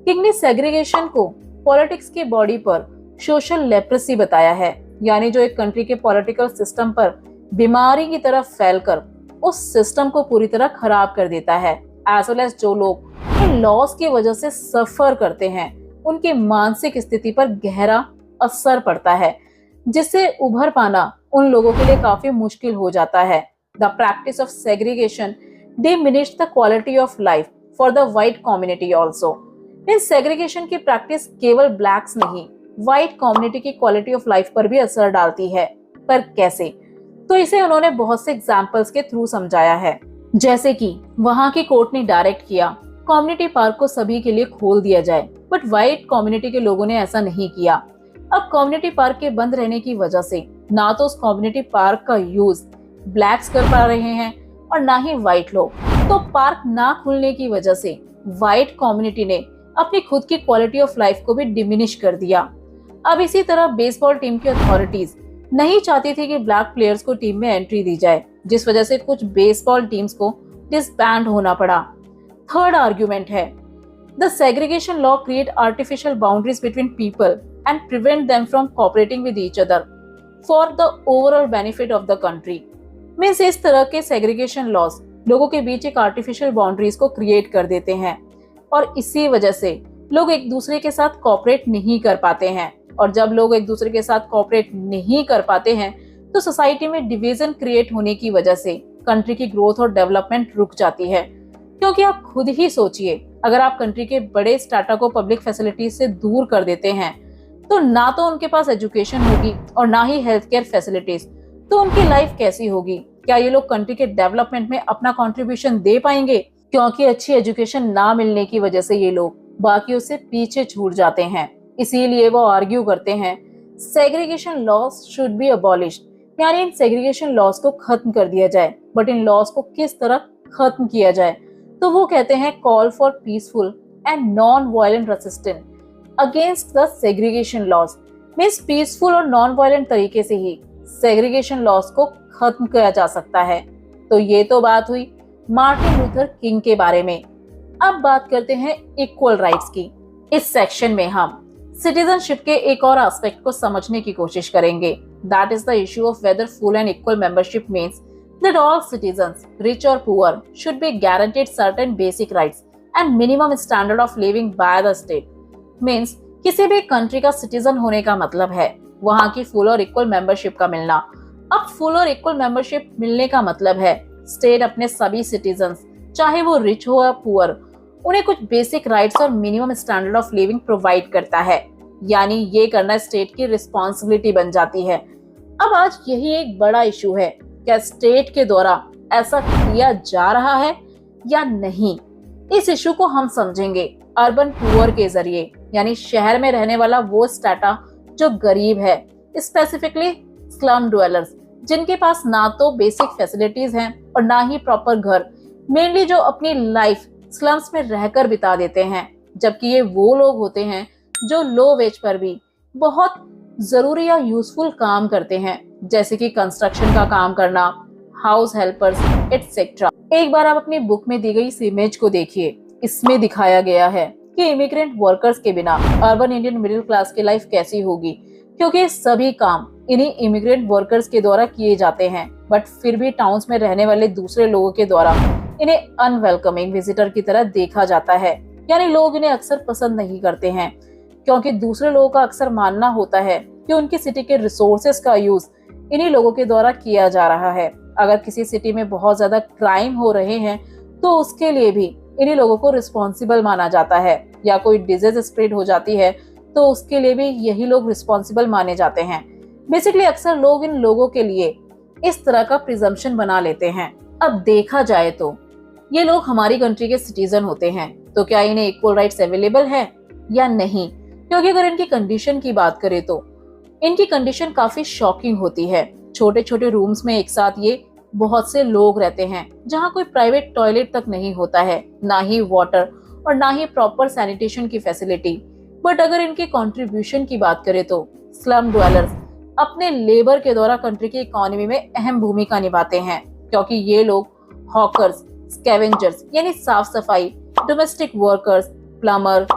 किंग ने सेग्रीगेशन को पॉलिटिक्स की बॉडी पर सोशल लेप्रेसी बताया है, यानी जो एक कंट्री के पॉलिटिकल सिस्टम पर बीमारी की तरह फैलकर उस सिस्टम को पूरी तरह खराब कर देता है। एज वेल एज जो लोग इन लॉस की वजह से सफर करते हैं उनकी मानसिक स्थिति पर गहरा असर पड़ता है, जिससे उभर पाना उन लोगों के लिए काफी मुश्किल हो जाता है। The practice of segregation diminished the quality of life for the white community also. In segregation की प्रैक्टिस केवल blacks नहीं, white community की quality of life पर भी असर डालती है। पर कैसे? तो इसे उन्होंने बहुत से एग्जाम्पल्स के थ्रू समझाया है। जैसे कि वहां की कोर्ट ने डायरेक्ट किया कम्युनिटी पार्क को सभी के लिए खोल दिया जाए, बट व्हाइट कम्युनिटी के लोगों ने ऐसा नहीं किया। अब कम्युनिटी पार्क के बंद रहने की वजह से ना तो उस कम्युनिटी पार्क का यूज ब्लैक्स कर पा रहे हैं और ना ही व्हाइट लोग। तो पार्क ना खुलने की वजह से व्हाइट कम्युनिटी ने अपनी खुद की क्वालिटी ऑफ लाइफ को भी डिमिनिश कर दिया। अब इसी तरह बेसबॉल टीम की अथॉरिटीज नहीं चाहती थी कि ब्लैक प्लेयर्स को टीम में एंट्री दी जाए, जिस वजह से कुछ बेसबॉल टीम्स को डिसबैंड होना पड़ा। थर्ड आर्ग्यूमेंट है, the segregation law create artificial boundaries between people and prevent them from cooperating with each other for the overall benefit of the country. Means इस तरह के सेग्रीगेशन लॉज लोगों के बीच एक आर्टिफिशियल बाउंड्रीज को क्रिएट कर देते हैं और इसी वजह से लोग एक दूसरे के साथ कोऑपरेट नहीं कर पाते हैं। और जब लोग एक दूसरे के साथ कोऑपरेट नहीं कर पाते हैं तो सोसाइटी में डिवीजन क्रिएट होने की वजह से कंट्री की ग्रोथ और डेवलपमेंट रुक जाती है। क्योंकि आप खुद ही सोचिए, अगर आप कंट्री के बड़े स्टार्टा को पब्लिक फैसिलिटीज से दूर कर देते हैं तो ना तो उनके पास एजुकेशन होगी और ना ही हेल्थ केयर फैसिलिटीज, तो उनकी लाइफ कैसी होगी? क्या ये लोग कंट्री के डेवलपमेंट में अपना कंट्रीब्यूशन दे पाएंगे? क्योंकि अच्छी एजुकेशन ना मिलने की वजह से ये लोग बाकियों से पीछे छूट जाते हैं। इसीलिए वो आर्ग्यू करते हैं segregation laws should be abolished, यानी इन सेग्रीगेशन लॉज को खत्म कर दिया जाए। बट इन लॉज को किस तरह खत्म किया जाए? तो वो कहते हैं call for peaceful and non violent resistance against the segregation laws. Means peaceful और नॉन वायलेंट तरीके से ही सेग्रीगेशन लॉज को खत्म किया जा सकता है। तो ये तो बात हुई मार्टिन लूथर किंग के बारे में। अब बात करते हैं इक्वल राइट्स की। इस सेक्शन में हम सिटीजनशिप के एक और एस्पेक्ट को समझने की कोशिश करेंगे। That is the issue of whether full and equal membership means that all citizens, rich और poor, should be guaranteed certain basic rights and minimum standard of living by the state. Means किसी भी country का citizen होने का मतलब है वहां की फुल और इक्वल मेंबरशिप का मिलना। अब फुल और इक्वल मेंबरशिप मिलने का मतलब है स्टेट अपने सभी सिटीजन्स, चाहे वो रिच हो या पुअर, उन्हें कुछ बेसिक राइट्स और minimum standard of living provide करता है। यानी ये करना स्टेट की रिस्पॉन्सिबिलिटी बन जाती है। अब आज यही एक बड़ा इशू है, क्या स्टेट के द्वारा ऐसा किया जा रहा है या नहीं? इस इशू को हम समझेंगे अर्बन पुअर के जरिए, यानी शहर में रहने वाला वो स्ट्रेटा जो गरीब है, स्पेसिफिकली स्लम ड्वेलर्स, जिनके पास ना तो बेसिक फैसिलिटीज हैं और ना ही प्रॉपर घर, मेनली जो अपनी लाइफ स्लम्स में रहकर बिता देते हैं। जबकि ये वो लोग होते हैं जो लो वेज पर भी बहुत जरूरी या यूजफुल काम करते हैं, जैसे कि कंस्ट्रक्शन का काम करना, हाउस हेल्पर्स एटसेट्रा। एक बार आप अपनी बुक में दी गई इस इमेज को देखिए। इसमें दिखाया गया है कि इमिग्रेंट वर्कर्स के बिना अर्बन इंडियन मिडिल क्लास की लाइफ कैसी होगी, क्योंकि सभी काम इन्हीं इमिग्रेंट वर्कर्स के द्वारा किए जाते हैं। बट फिर भी टाउन्स में रहने वाले दूसरे लोगों के द्वारा इन्हें अनवेलकमिंग विजिटर की तरह देखा जाता है, यानी लोग इन्हें अक्सर पसंद नहीं करते हैं, क्योंकि दूसरे लोगों का अक्सर मानना होता है कि उनकी सिटी के रिसोर्सेस का यूज इन्हीं लोगों के द्वारा किया जा रहा है। अगर किसी सिटी में बहुत ज्यादा क्राइम हो रहे हैं तो उसके लिए भी इन्हीं लोगों को रिस्पॉन्सिबल माना जाता है, या कोई डिजीज स्प्रेड हो जाती है तो उसके लिए भी यही लोग रिस्पॉन्सिबल माने जाते हैं। बेसिकली अक्सर लोग इन लोगों के लिए इस तरह का प्रिजम्पशन बना लेते हैं। अब देखा जाए तो ये लोग हमारी कंट्री के सिटीजन होते हैं, तो क्या इन्हें इक्वल राइट्स अवेलेबल है या नहीं? क्योंकि अगर इनकी कंडीशन की बात करें तो इनकी कंडीशन काफी शॉकिंग होती है। छोटे छोटे रूम्स में एक साथ ये बहुत से लोग रहते हैं, जहाँ कोई प्राइवेट टॉयलेट तक नहीं होता है, ना ही वाटर और ना ही प्रॉपर सैनिटेशन की फैसिलिटी। बट अगर इनके कंट्रीब्यूशन की बात करें तो स्लम ड्वेलर्स अपने लेबर के द्वारा कंट्री की इकोनॉमी में अहम भूमिका निभाते हैं, क्योंकि ये लोग हॉकर्स, स्कैवेंजर्स यानी साफ सफाई, domestic workers, plumber,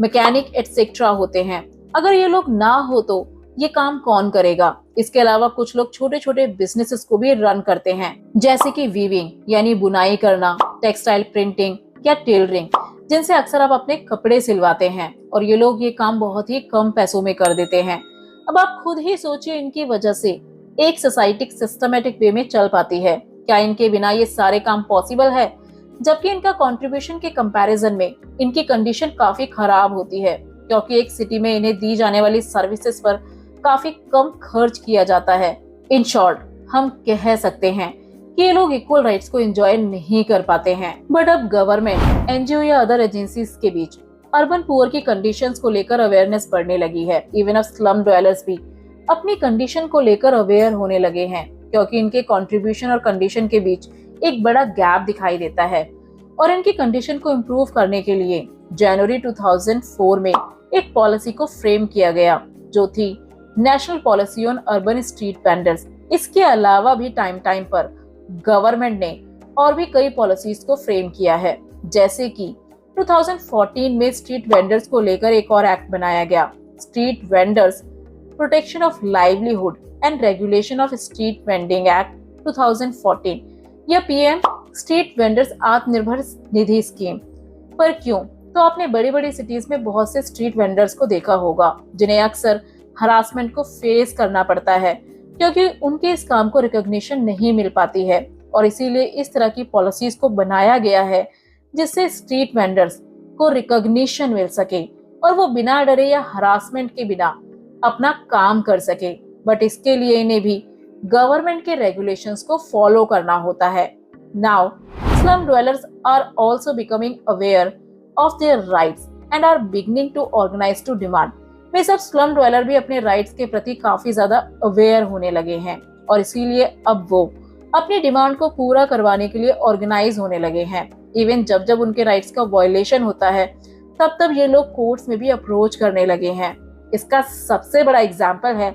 mechanic etcetera होते हैं। अगर ये लोग ना हो तो ये काम कौन करेगा? इसके अलावा कुछ लोग छोटे छोटे बिजनेसेस को भी रन करते हैं, जैसे कि वीविंग यानी बुनाई करना, टेक्सटाइल प्रिंटिंग या टेलरिंग, जिनसे अक्सर आप अपने कपड़े सिलवाते हैं, और ये लोग ये काम बहुत ही कम पैसों में कर देते हैं। अब आप खुद ही सोचिए, इनकी वजह से एक सोसाइटी सिस्टमेटिक वे में चल पाती है। क्या इनके बिना ये सारे काम पॉसिबल है? जबकि इनका कंट्रीब्यूशन के कंपैरिजन में इनकी कंडीशन काफी खराब होती है, क्योंकि एक सिटी में इन्हें दी जाने वाली सर्विसेज पर काफी कम खर्च किया जाता है। इन शॉर्ट हम कह सकते हैं कि ये लोग इक्वल राइट्स को एंजॉय नहीं कर पाते हैं। बट अब गवर्नमेंट, एनजीओ या अदर एजेंसीज के बीच अर्बन पुअर की कंडीशंस को लेकर अवेयरनेस बढ़ने लगी है। इवन अब स्लम ड्वेलर्स भी अपनी कंडीशन को लेकर अवेयर होने लगे हैं, क्योंकि इनके कंट्रीब्यूशन और कंडीशन के बीच एक बड़ा गैप दिखाई देता है। और इनकी कंडीशन को इम्प्रूव करने के लिए जनवरी 2004 में एक पॉलिसी को फ्रेम किया गया, जो थी national policy on urban street vendors. इसके अलावा भी टाइम टाइम पर गवर्नमेंट ने और भी कई पॉलिसीज को फ्रेम किया है, जैसे कि 2014 में स्ट्रीट वेंडर्स को लेकर एक और एक्ट बनाया गया, street vendors protection of livelihood and regulation of street vending act 2014 या PM street vendors Atmanirbhar Nidhi scheme. पर क्यों? तो आपने बड़ी बड़ी सिटीज में बहुत से स्ट्रीट वेंडर्स को देखा होगा, जिन्हें अक्सर हरासमेंट को फेस करना पड़ता है, क्योंकि उनके इस काम को रिकॉग्निशन नहीं मिल पाती है। और इसीलिए इस तरह की पॉलिसीज को बनाया गया है, जिससे स्ट्रीट वेंडर्स को रिकॉग्निशन मिल सके और वो बिना डरे या हरासमेंट के बिना अपना काम कर सके। बट इसके लिए इन्हें भी गवर्नमेंट के रेगुलेशंस को फॉलो करना होता है। Now slum dwellers are also becoming aware of their rights and are beginning to organize to demand. वे सब स्लम ड्वेलर भी अपने राइट्स के प्रति काफी ज्यादा अवेयर होने लगे हैं, और इसीलिए अब वो अपनी डिमांड को पूरा करवाने के लिए ऑर्गेनाइज होने लगे हैं। इवन जब जब उनके राइट्स का वायलेशन होता है, तब तब ये लोग कोर्ट्स में भी अप्रोच करने लगे हैं। इसका सबसे बड़ा एग्जाम्पल है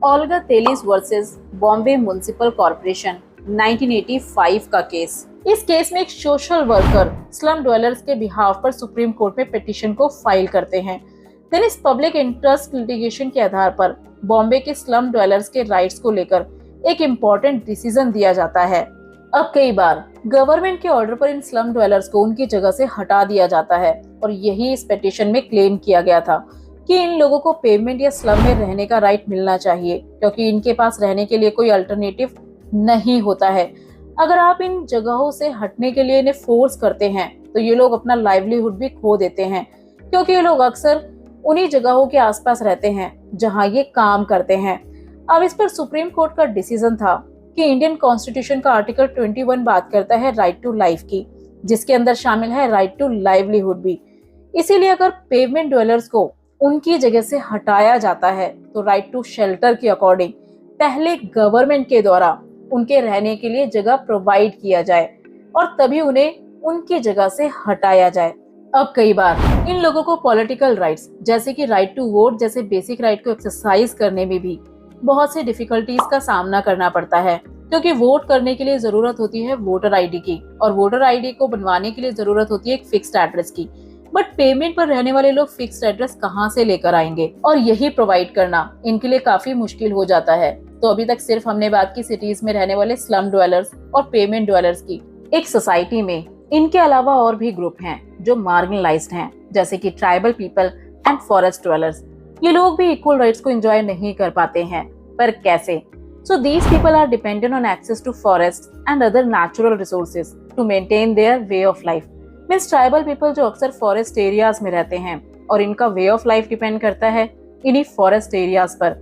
Olga Tellis versus Bombay municipal corporation 1985 का केस। इस केस में एक सोशल वर्कर स्लम ड्वेलर्स के बिहाफ पर सुप्रीम कोर्ट में पिटीशन को फाइल करते हैं। देन इस पब्लिक इंटरेस्ट लिटिगेशन के आधार पर बॉम्बे के स्लम ड्वेलर्स के राइट्स को लेकर एक इम्पोर्टेंट डिसीजन दिया जाता है। अब कई बार गवर्नमेंट के ऑर्डर पर इन स्लम ड्वेलर्स को उनकी जगह से हटा दिया जाता है, और यही इस पिटीशन में क्लेम किया गया था कि इन लोगों को पेमेंट या स्लम में रहने का राइट मिलना चाहिए, क्योंकि इनके पास रहने के लिए कोई अल्टरनेटिव नहीं होता है। अगर आप इन जगहों से हटने के लिए इन्हें फोर्स करते हैं तो ये लोग अपना लाइवलीहुड भी खो देते हैं, क्योंकि ये लोग अक्सर उन्हीं जगहों के आसपास रहते हैं जहां ये काम करते हैं। अब इस पर सुप्रीम कोर्ट का डिसीजन था कि इंडियन कॉन्स्टिट्यूशन का आर्टिकल 21 बात करता है राइट टू लाइफ की, जिसके अंदर शामिल है राइट टू लाइवलीहुड भी। इसीलिए अगर पेवमेंट ड्वेलर्स को उनकी जगह से हटाया जाता है तो राइट टू शेल्टर के अकॉर्डिंग पहले गवर्नमेंट के द्वारा उनके रहने के लिए जगह प्रोवाइड किया जाए और तभी उन्हें उनकी जगह से हटाया जाए। अब कई बार इन लोगों को पॉलिटिकल राइट्स जैसे कि राइट टू वोट जैसे बेसिक राइट को एक्सरसाइज करने में भी बहुत सी डिफिकल्टीज का सामना करना पड़ता है, क्योंकि वोट करने के लिए जरूरत होती है वोटर आईडी की और वोटर आईडी को बनवाने के लिए जरूरत होती है एक फिक्स्ड एड्रेस की। बट पेमेंट पर रहने वाले लोग फिक्स्ड एड्रेस कहाँ से लेकर आएंगे और यही प्रोवाइड करना इनके लिए काफी मुश्किल हो जाता है। तो अभी तक सिर्फ हमने बात की सिटीज में रहने वाले स्लम ड्वेलर्स और पेमेंट ड्वेलर्स की। एक सोसाइटी में इनके अलावा और भी ग्रुप हैं जो मार्जिनलाइज्ड हैं, जैसे कि tribal people and forest dwellers. ये लोग भी इक्वल राइट्स को एंजॉय नहीं कर पाते हैं, पर कैसे? So these people are dependent on access to forests and other natural resources to maintain their way of life. Means tribal people जो अक्सर फॉरेस्ट एरियाज में रहते हैं और इनका वे ऑफ लाइफ डिपेंड करता है इन्हीं फॉरेस्ट एरियाज पर।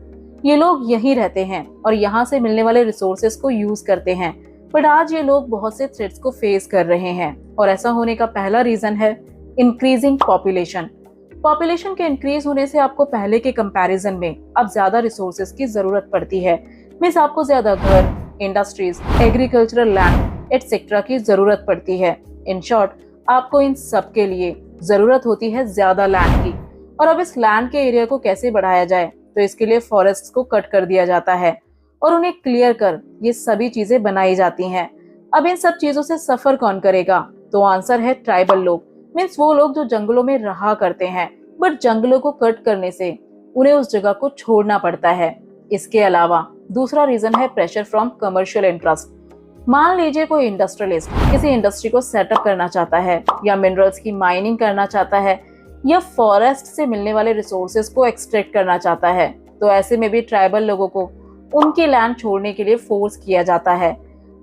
ये लोग यहीं रहते हैं और यहाँ से मिलने वाले रिसोर्सेज को यूज करते हैं। बट आज ये लोग बहुत से थ्रेट्स को फेस कर रहे हैं और ऐसा होने का पहला रीजन है इंक्रीजिंग पॉपुलेशन। पॉपुलेशन के इंक्रीज होने से आपको पहले के कंपैरिजन में अब ज्यादा रिसोर्सेज की जरूरत पड़ती है। मीन्स आपको ज्यादा घर, इंडस्ट्रीज, एग्रीकल्चरल लैंड एटसेट्रा की जरूरत पड़ती है। इन शॉर्ट आपको इन सब के लिए जरूरत होती है ज्यादा लैंड की। और अब इस लैंड के एरिया को कैसे बढ़ाया जाए, तो इसके लिए फॉरेस्ट को कट कर दिया जाता है और उन्हें क्लियर कर ये सभी चीजें बनाई जाती हैं। अब इन सब चीजों से सफर कौन करेगा? तो आंसर है ट्राइबल लोग। मीन्स वो लोग जो जंगलों में रहा करते हैं, बट जंगलों को कट करने से उन्हें उस जगह को छोड़ना पड़ता है। इसके अलावा दूसरा रीजन है प्रेशर फ्रॉम कमर्शियल इंटरेस्ट। मान लीजिए कोई इंडस्ट्रियलिस्ट किसी इंडस्ट्री को सेटअप करना चाहता है या मिनरल्स की माइनिंग करना चाहता है या फॉरेस्ट से मिलने वाले रिसोर्सेज को एक्सट्रैक्ट करना चाहता है, तो ऐसे में भी ट्राइबल लोगों को उनकी लैंड छोड़ने के लिए फोर्स किया जाता है।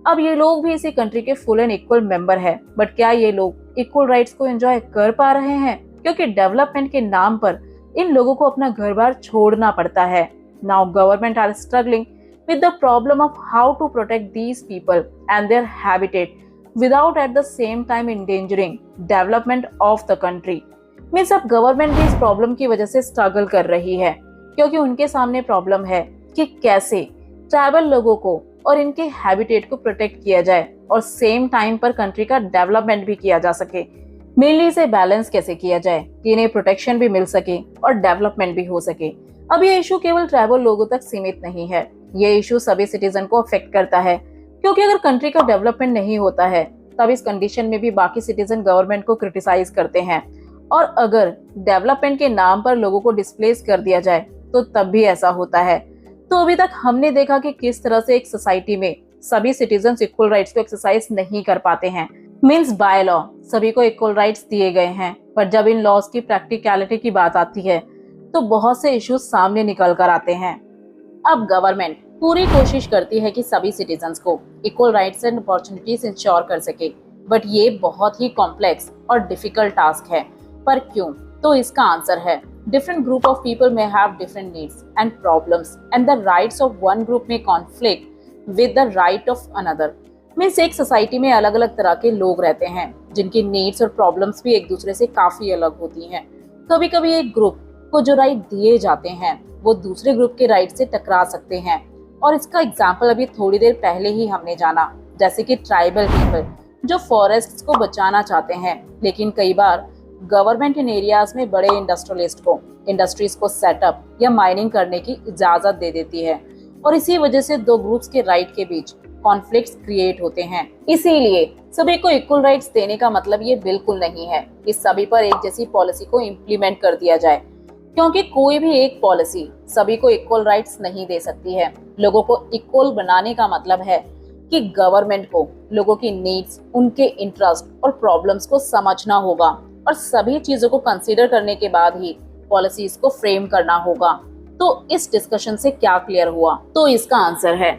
अब ये लोग भी इसी कंट्री के फुल एंड इक्वल मेंबर है, बट क्या ये लोग इक्वल राइट्स को एंजॉय कर पा रहे हैं? क्योंकि डेवलपमेंट के नाम पर इन लोगों को अपना घर बार छोड़ना पड़ता है। Now government are struggling with the problem of how to protect these people and their habitat without at the same time endangering development of the country. Means अब गवर्नमेंट भी इस प्रॉब्लम की वजह से स्ट्रगल कर रही है, क्योंकि उनके सामने प्रॉब्लम है कि कैसे ट्राइबल लोगों को और इनके हैबिटेट को प्रोटेक्ट किया जाए और सेम टाइम पर कंट्री का डेवलपमेंट भी किया जा सके। मेनली इसे बैलेंस कैसे किया जाए कि इन्हें प्रोटेक्शन भी मिल सके और डेवलपमेंट भी हो सके। अब ये इशू केवल ट्राइबल लोगों तक सीमित नहीं है, ये इशू सभी सिटीजन को अफेक्ट करता है, क्योंकि अगर कंट्री का डेवलपमेंट नहीं होता है तब इस कंडीशन में भी बाकी सिटीजन गवर्नमेंट को क्रिटिसाइज करते हैं, और अगर डेवलपमेंट के नाम पर लोगों को डिस्प्लेस कर दिया जाए तो तब भी ऐसा होता है। तो अभी तक हमने देखा कि किस तरह से एक सोसाइटी में सभी सिटीजन इक्वल राइट्स को एक्सरसाइज नहीं कर पाते हैं। मीन्स बाय लॉ सभी को इक्वल राइट्स दिए गए हैं, पर जब इन लॉज की प्रैक्टिकलिटी की बात आती है तो बहुत से इश्यूज सामने निकल कर आते हैं। अब गवर्नमेंट पूरी कोशिश करती है कि सभी सिटीजन्स को equal rights and opportunities ensure कर सके, बट ये बहुत ही कॉम्प्लेक्स और डिफिकल्ट टास्क है। पर क्यों? तो इसका आंसर है different group of people may have different needs and problems and the rights of one group may conflict with the right of another. Means एक सोसाइटी में अलग अलग तरह के लोग रहते हैं जिनकी नीड्स और प्रॉब्लम्स भी एक दूसरे से काफी अलग होती हैं। कभी कभी एक ग्रुप को जो राइट दिए जाते हैं वो दूसरे ग्रुप के राइट से टकरा सकते हैं, और इसका एग्जाम्पल अभी थोड़ी देर पहले ही हमने जाना, जैसे कि ट्राइबल पीपल जो फॉरेस्ट को बचाना चाहते हैं, लेकिन कई बार गवर्नमेंट इन एरियाज में बड़े इंडस्ट्रियलिस्ट को इंडस्ट्रीज को सेटअप या माइनिंग करने की इजाजत दे देती है, और इसी वजह से दो ग्रुप्स के राइट के बीच कॉन्फ्लिक्ट्स क्रिएट होते हैं। इसीलिए सभी को इक्वल राइट्स देने का मतलब ये बिल्कुल नहीं है कि सभी पर एक जैसी पॉलिसी को इम्प्लीमेंट कर दिया जाए, क्योंकि कोई भी एक पॉलिसी सभी को इक्वल राइट्स नहीं दे सकती है। लोगों को इक्वल बनाने का मतलब है कि गवर्नमेंट को लोगों की नीड्स, उनके इंटरेस्ट और प्रॉब्लम्स को समझना होगा और सभी चीजों को कंसीडर करने के बाद ही पॉलिसीज को फ्रेम करना होगा। तो इस डिस्कशन से क्या क्लियर हुआ? तो इसका आंसर है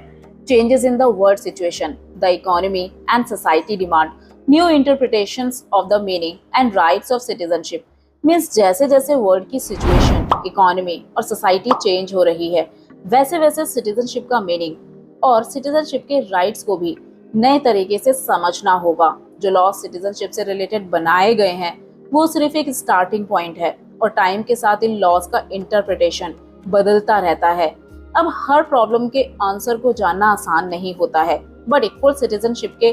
changes in the world situation, the economy and society demand new interpretations of the meaning and rights of citizenship. Means जैसे जैसे वर्ल्ड की सिचुएशन, इकोनॉमी और सोसाइटी चेंज हो रही है, वैसे वैसे सिटीजनशिप का मीनिंग और सिटीजनशिप के राइट्स को भी नए तरीके से समझना होगा। जो लॉ सिटीजनशिप से रिलेटेड बनाए गए हैं वो सिर्फ एक स्टार्टिंग पॉइंट है और टाइम के साथ इन लॉज का इंटरप्रिटेशन बदलता रहता है। अब हर प्रॉब्लम के आंसर को जानना आसान नहीं होता है, बट इक्वल सिटीजनशिप के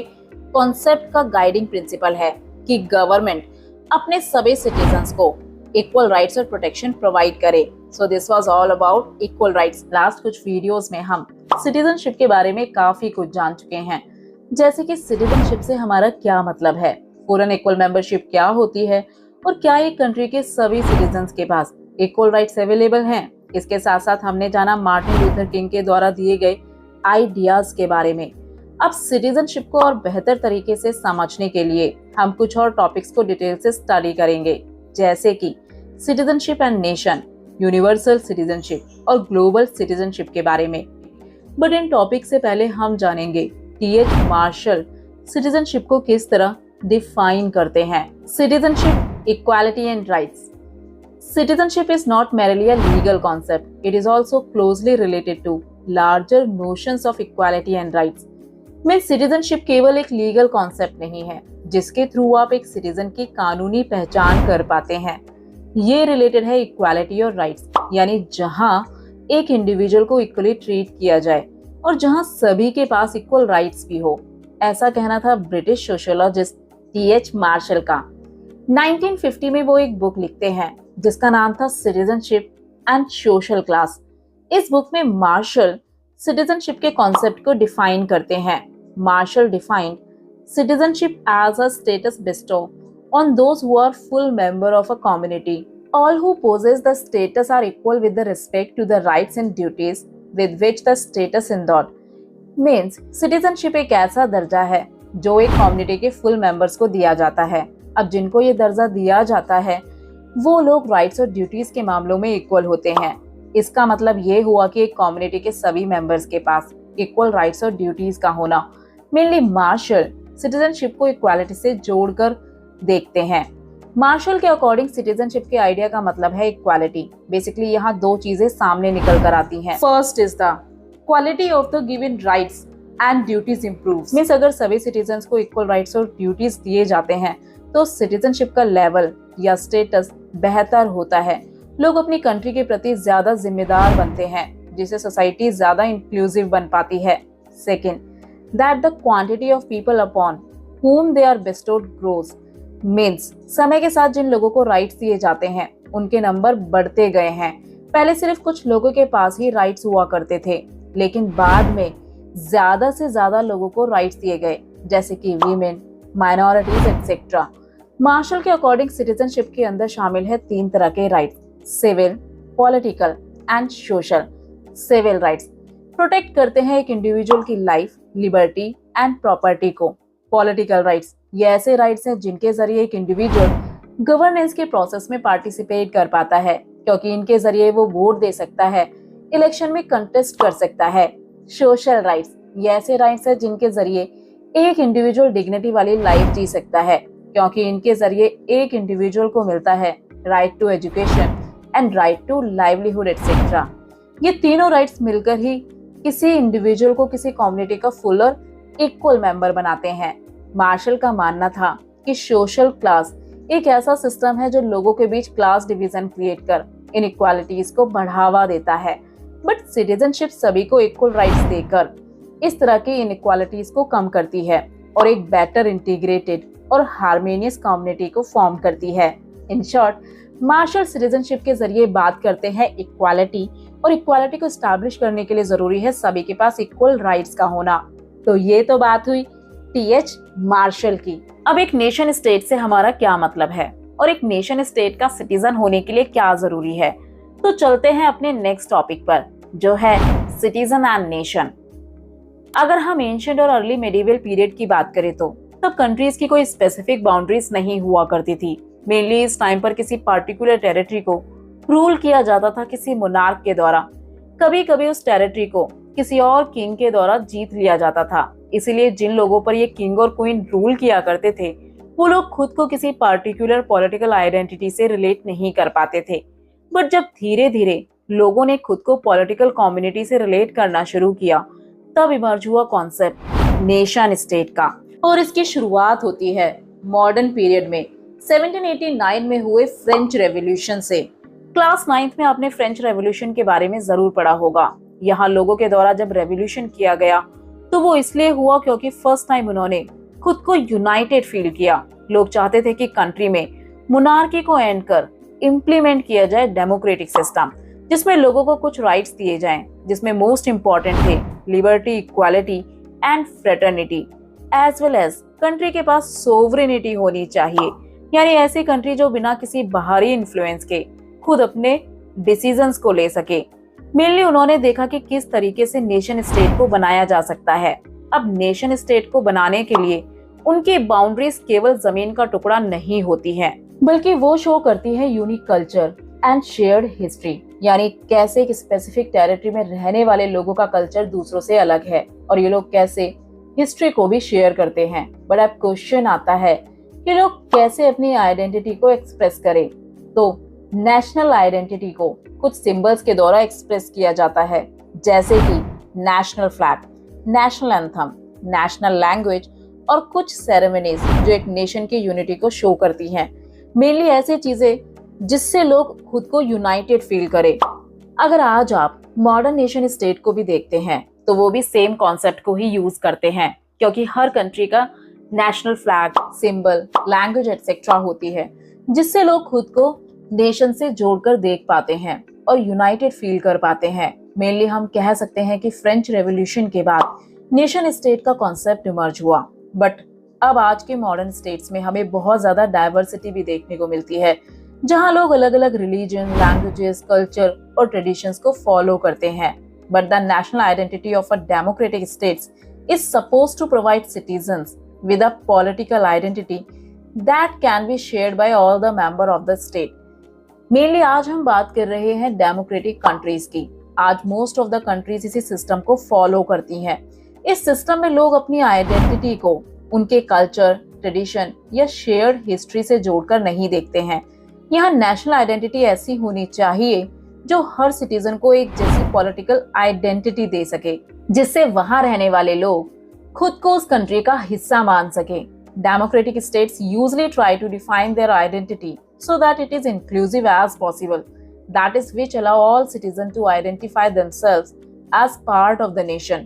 कॉन्सेप्ट का गाइडिंग प्रिंसिपल है कि गवर्नमेंट अपने सभी सिटीजन्स को इक्वल राइट्स और प्रोटेक्शन प्रोवाइड करे। So this was all about equal rights. Last कुछ वीडियोस में हम सिटीजनशिप के बारे में काफी कुछ जान चुके हैं, जैसे कि सिटीजनशिप से हमारा क्या मतलब है, फुल एंड इक्वल मेंबरशिप क्या होती है और क्या एक कंट्री के सभी सिटीजन्स के पास इक्वल राइट्स अवेलेबल हैं। इसके साथ साथ हमने जाना मार्टिन लूथर किंग के द्वारा दिए गए आइडियाज के बारे में। अब सिटीजनशिप को और बेहतर तरीके से समझने के लिए हम कुछ और टॉपिक्स को डिटेल से स्टडी करेंगे, जैसे कि citizenship and nation, universal citizenship और ग्लोबल सिटीजनशिप के बारे में। बट इन टॉपिक से पहले हम जानेंगे टी.एच. मार्शल सिटीजनशिप को किस तरह डिफाइन करते हैं। Citizenship, equality and rights. Citizenship is not merely a legal concept, it is also closely related to larger notions of equality and rights. में सिटीजनशिप केवल एक लीगल कॉन्सेप्ट नहीं है जिसके थ्रू आप एक सिटीजन की कानूनी पहचान कर पाते हैं। ये रिलेटेड है इक्वालिटी और राइट्स, यानी जहां एक इंडिविजुअल को इक्वली ट्रीट किया जाए और जहां सभी के पास इक्वल राइट्स भी हो। ऐसा कहना था ब्रिटिश सोशियोलॉजिस्ट टी.एच. मार्शल का। 1950 में वो एक बुक लिखते हैं जिसका नाम था सिटीजनशिप एंड सोशल क्लास। इस बुक में मार्शल सिटीजनशिप के कॉन्सेप्ट को डिफाइन करते हैं। Marshall defined citizenship as a status bestowed on those who are full member of a community. All who possess the status are equal with the respect to the rights and duties with which the status endowed. Means citizenship एक ऐसा दर्जा है जो एक community के full members को दिया जाता है। अब जिनको ये दर्जा दिया जाता है वो लोग राइट्स और ड्यूटीज के मामलों में इक्वल होते हैं। इसका मतलब ये हुआ कि एक कम्युनिटी के सभी मेंबर्स के पास इक्वल राइट्स और ड्यूटीज का होना। मेनली मार्शल सिटीजनशिप को इक्वालिटी से जोड़कर देखते हैं। मार्शल के अकॉर्डिंग सिटीजनशिप के आइडिया का मतलब है इक्वालिटी। बेसिकली यहाँ दो चीजें सामने निकल कर आती हैं। First is the quality of the given rights and duties improves. Means अगर सभी सिटीजन्स को इक्वल राइट्स और ड्यूटीज दिए जाते हैं तो सिटीजनशिप का लेवल या स्टेटस बेहतर होता है। लोग अपनी कंट्री के प्रति ज्यादा जिम्मेदार बनते हैं, जिससे सोसाइटी ज्यादा इंक्लूसिव बन पाती है। Second, that the quantity of people upon whom they are bestowed grows. Means समय के साथ जिन लोगों को राइट्स दिए जाते हैं उनके नंबर बढ़ते गए हैं। पहले सिर्फ कुछ लोगों के पास ही राइट्स हुआ करते थे, लेकिन बाद में ज्यादा से ज्यादा लोगों को राइट्स दिए गए, जैसे कि वीमेन, माइनॉरिटीज एक्सेट्रा। मार्शल के अकॉर्डिंग सिटीजनशिप के अंदर शामिल है 3 तरह के rights, civil, political and social. Civil rights protect करते हैं एक इंडिविजुअल की लाइफ, लिबर्टी एंड प्रॉपर्टी को। पॉलिटिकल राइट्स ये ऐसे राइट्स हैं जिनके जरिए एक इंडिविजुअल गवर्नेंस के प्रोसेस में पार्टिसिपेट कर पाता है, क्योंकि इनके जरिए वो वोट दे सकता है, इलेक्शन में कंटेस्ट कर सकता है। सोशल राइट्स ये ऐसे राइट्स हैं जिनके जरिए एक इंडिविजुअल डिग्निटी वाली लाइफ जी सकता है, क्योंकि इनके जरिए एक इंडिविजुअल को मिलता है right to education and right to livelihood etcetera. ये तीनों राइट्स मिलकर ही किसी इंडिविजुअल को किसी कम्युनिटी का फुल और इक्वल मेंबर बनाते हैं। मार्शल का मानना था कि सोशल क्लास एक ऐसा सिस्टम है जो लोगों के बीच क्लास डिवीजन क्रिएट कर इनइक्वालिटीज को बढ़ावा देता है, बट सिटीजनशिप सभी को इक्वल राइट्स देकर इस तरह की इनइक्वालिटीज को कम करती है और एक बेटर इंटीग्रेटेड और हार्मोनियस कम्युनिटी को फॉर्म करती है। इन शॉर्ट, मार्शल सिटीजनशिप के जरिए बात करते हैं इक्वालिटी, और इक्वालिटी को एस्टैब्लिश करने के लिए जरूरी है सभी के पास इक्वल राइट्स का होना। तो ये तो बात हुई टी.एच. मार्शल की। अब एक नेशन स्टेट से हमारा क्या मतलब है और एक नेशन स्टेट का सिटीजन होने के लिए क्या जरूरी है, तो चलते हैं अपने नेक्स्ट टॉपिक पर, जो है सिटीजन एंड नेशन। अगर हम एंशिएंट और अर्ली मेडिवल पीरियड की बात करें तो तब कंट्रीज की कोई स्पेसिफिक बाउंड्रीज नहीं हुआ करती थी। मेनली इस टाइम पर किसी पार्टिकुलर टेरिटरी को रूल किया जाता था किसी मोनार्क के द्वारा। कभी कभी उस टेरिटरी को किसी और किंग के द्वारा जीत लिया जाता था। इसीलिए जिन लोगों पर ये किंग और क्वीन रूल किया करते थे वो लोग खुद को किसी पार्टिकुलर पॉलिटिकल आइडेंटिटी से रिलेट नहीं कर पाते थे। बट जब धीरे धीरे लोगों ने खुद को पॉलिटिकल कम्युनिटी से रिलेट करना शुरू किया, तब इमर्ज हुआ कॉन्सेप्ट नेशन स्टेट का। और इसकी शुरुआत होती है मॉडर्न पीरियड में 1789 में हुए फ्रेंच रेवोल्यूशन से। क्लास 9th में आपने फ्रेंच रेवोल्यूशन के बारे में जरूर पढ़ा होगा। यहाँ लोगों के द्वारा जब रेवोल्यूशन किया गया तो वो इसलिए हुआ क्योंकि फर्स्ट टाइम उन्होंने खुद को यूनाइटेड फील किया। लोग चाहते थे कि कंट्री में मोनार्की को एंड कर इम्प्लीमेंट किया जाए डेमोक्रेटिक सिस्टम, जिसमें लोगों को कुछ राइट्स दिए जाएं, जिसमें मोस्ट इम्पोर्टेंट थे liberty, equality and fraternity, as well as country के पास सोवरेनिटी होनी चाहिए, यानी ऐसी कंट्री जो बिना किसी बाहरी इन्फ्लुएंस के खुद अपने डिसीजंस को ले सके। मेनली उन्होंने देखा कि किस तरीके से नेशन स्टेट को बनाया जा सकता है। अब नेशन स्टेट को बनाने के लिए उनकी बाउंड्रीज केवल जमीन का टुकड़ा नहीं होती है, बल्कि वो शो करती है unique culture and shared history, यानी कैसे एक स्पेसिफिक टेरिटरी में रहने वाले लोगों का कल्चर दूसरों से अलग है और ये लोग कैसे हिस्ट्री को भी शेयर करते हैं। बट अब क्वेश्चन आता है कि लोग कैसे अपनी आइडेंटिटी को एक्सप्रेस करें। तो नेशनल आइडेंटिटी को कुछ सिंबल्स के द्वारा एक्सप्रेस किया जाता है, जैसे कि national flag, national anthem, national language और कुछ सेरेमनीज जो एक नेशन की यूनिटी को शो करती हैं। मेनली ऐसी चीजें जिससे लोग खुद को यूनाइटेड फील करें। अगर आज आप मॉडर्न नेशन स्टेट को भी देखते हैं तो वो भी सेम कॉन्सेप्ट को ही यूज करते हैं, क्योंकि हर कंट्री का national flag, symbol, language etcetera होती है, जिससे लोग खुद को नेशन से जोड़कर देख पाते हैं और यूनाइटेड फील कर पाते हैं। मेनली हम कह सकते हैं कि फ्रेंच रेवोल्यूशन के बाद नेशन स्टेट का कॉन्सेप्ट इमर्ज हुआ। बट अब आज के मॉडर्न स्टेट्स में हमें बहुत ज्यादा डाइवर्सिटी भी देखने को मिलती है, जहां लोग अलग अलग रिलीजन, लैंग्वेजेस, कल्चर और ट्रेडिशंस को फॉलो करते हैं। But the national identity of a democratic states is supposed to provide citizens with a political identity that can be shared by all the member of the state. Mainly आज हम बात कर रहे हैं democratic countries की। आज most of the countries इसी system को फॉलो करती हैं। इस सिस्टम में लोग अपनी आइडेंटिटी को उनके कल्चर, ट्रेडिशन या शेयर्ड हिस्ट्री से जोड़कर नहीं देखते हैं। यहाँ नेशनल आइडेंटिटी ऐसी होनी चाहिए जो हर सिटीजन को एक जैसी पॉलिटिकल आइडेंटिटी दे सके, जिससे वहां रहने वाले लोग खुद को उस कंट्री का हिस्सा मान सके। Democratic states usually try to define their identity so that it is inclusive as possible, that is which allow all citizens to identify themselves as part of the nation.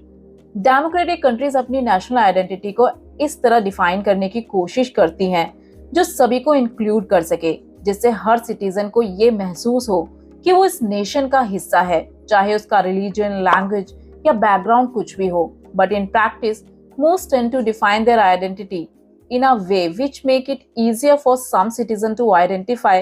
Democratic countries अपनी national identity को इस तरह define करने की कोशिश करती हैं जो सभी को इंक्लूड कर सके, जिससे हर सिटीजन को ये महसूस हो कि वो इस नेशन का हिस्सा है, चाहे उसका रिलीजन, लैंग्वेज या बैकग्राउंड कुछ भी हो। But in practice most tend to define their identity in a way which make it easier for some citizen to identify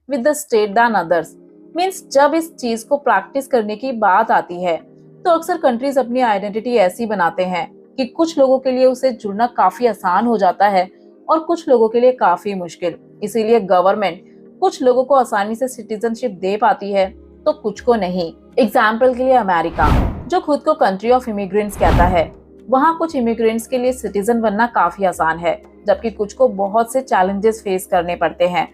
with the state than others. Means जब इस चीज को प्रैक्टिस करने की बात आती है तो अक्सर कंट्रीज अपनी आइडेंटिटी ऐसी बनाते हैं कि कुछ लोगों के लिए उसे जुड़ना काफी आसान हो जाता है और कुछ लोगों के लिए काफी मुश्किल। इसीलिए गवर्नमेंट कुछ लोगों को आसानी से सिटीजनशिप दे पाती है तो कुछ को नहीं। एग्जाम्पल के लिए अमेरिका, जो खुद को कंट्री ऑफ इमिग्रेंट्स कहता है, वहाँ कुछ इमिग्रेंट्स के लिए सिटीजन बनना काफी आसान है, जबकि कुछ को बहुत से चैलेंजेस फेस करने पड़ते हैं।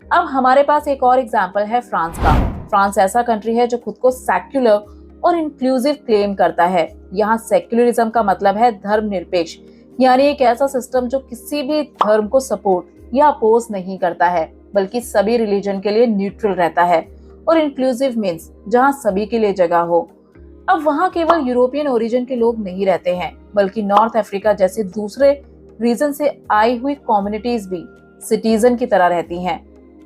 अब हमारे पास एक और एग्जांपल है फ्रांस का। फ्रांस ऐसा कंट्री है जो खुद को सेक्युलर और इंक्लूसिव क्लेम करता है। यहाँ सेक्युलरिज्म का मतलब है धर्मनिरपेक्ष, यानी एक ऐसा सिस्टम जो किसी भी धर्म को सपोर्ट या अपोज नहीं करता है, बल्कि सभी रिलीजन के लिए न्यूट्रल रहता है। और इंक्लूसिव मीन्स जहाँ सभी के लिए जगह हो। अब वहाँ केवल यूरोपियन ओरिजिन के लोग नहीं रहते हैं, बल्कि नॉर्थ अफ्रीका जैसे दूसरे रीजन से आई हुई कम्युनिटीज भी सिटीजन की तरह रहती हैं।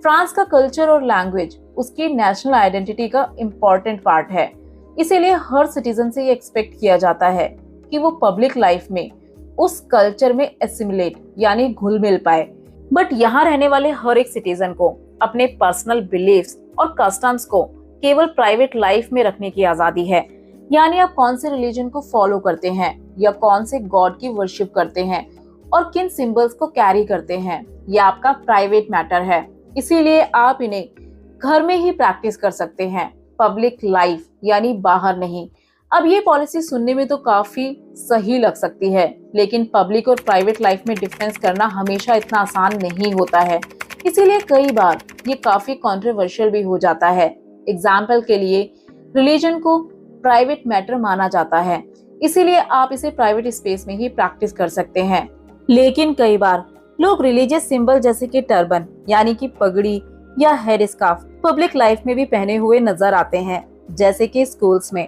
फ्रांस का कल्चर और लैंग्वेज उसकी नेशनल आइडेंटिटी का इम्पोर्टेंट पार्ट है, इसीलिए हर सिटीजन से ये एक्सपेक्ट किया जाता है कि वो पब्लिक लाइफ में उस कल्चर में एसिमिलेट यानी घुल मिल पाए। बट यहाँ रहने वाले हर एक सिटीजन को अपने पर्सनल बिलीफ्स और कस्टम्स को केवल प्राइवेट लाइफ में रखने की आजादी है, यानी आप कौन से रिलीजन को फॉलो करते हैं या कौन से गॉड की वर्शिप करते हैं और किन सिंबल्स को कैरी करते हैं, ये आपका प्राइवेट मैटर है। इसीलिए आप इन्हें घर में ही प्रैक्टिस कर सकते हैं, पब्लिक लाइफ यानी बाहर नहीं। अब ये पॉलिसी सुनने में तो काफी सही लग सकती है, लेकिन पब्लिक और प्राइवेट लाइफ में डिफरेंस करना हमेशा इतना आसान नहीं होता है। इसीलिए कई बार ये काफी कंट्रोवर्शियल भी हो जाता है। एग्जाम्पल के लिए रिलीजन को प्राइवेट मैटर माना जाता है, इसीलिए आप इसे प्राइवेट स्पेस में ही प्रैक्टिस कर सकते हैं। लेकिन कई बार लोग रिलीजियस सिंबल जैसे कि टर्बन यानी कि पगड़ी या हेड स्कार्फ पब्लिक लाइफ में भी पहने हुए नजर आते हैं, जैसे कि स्कूल्स में।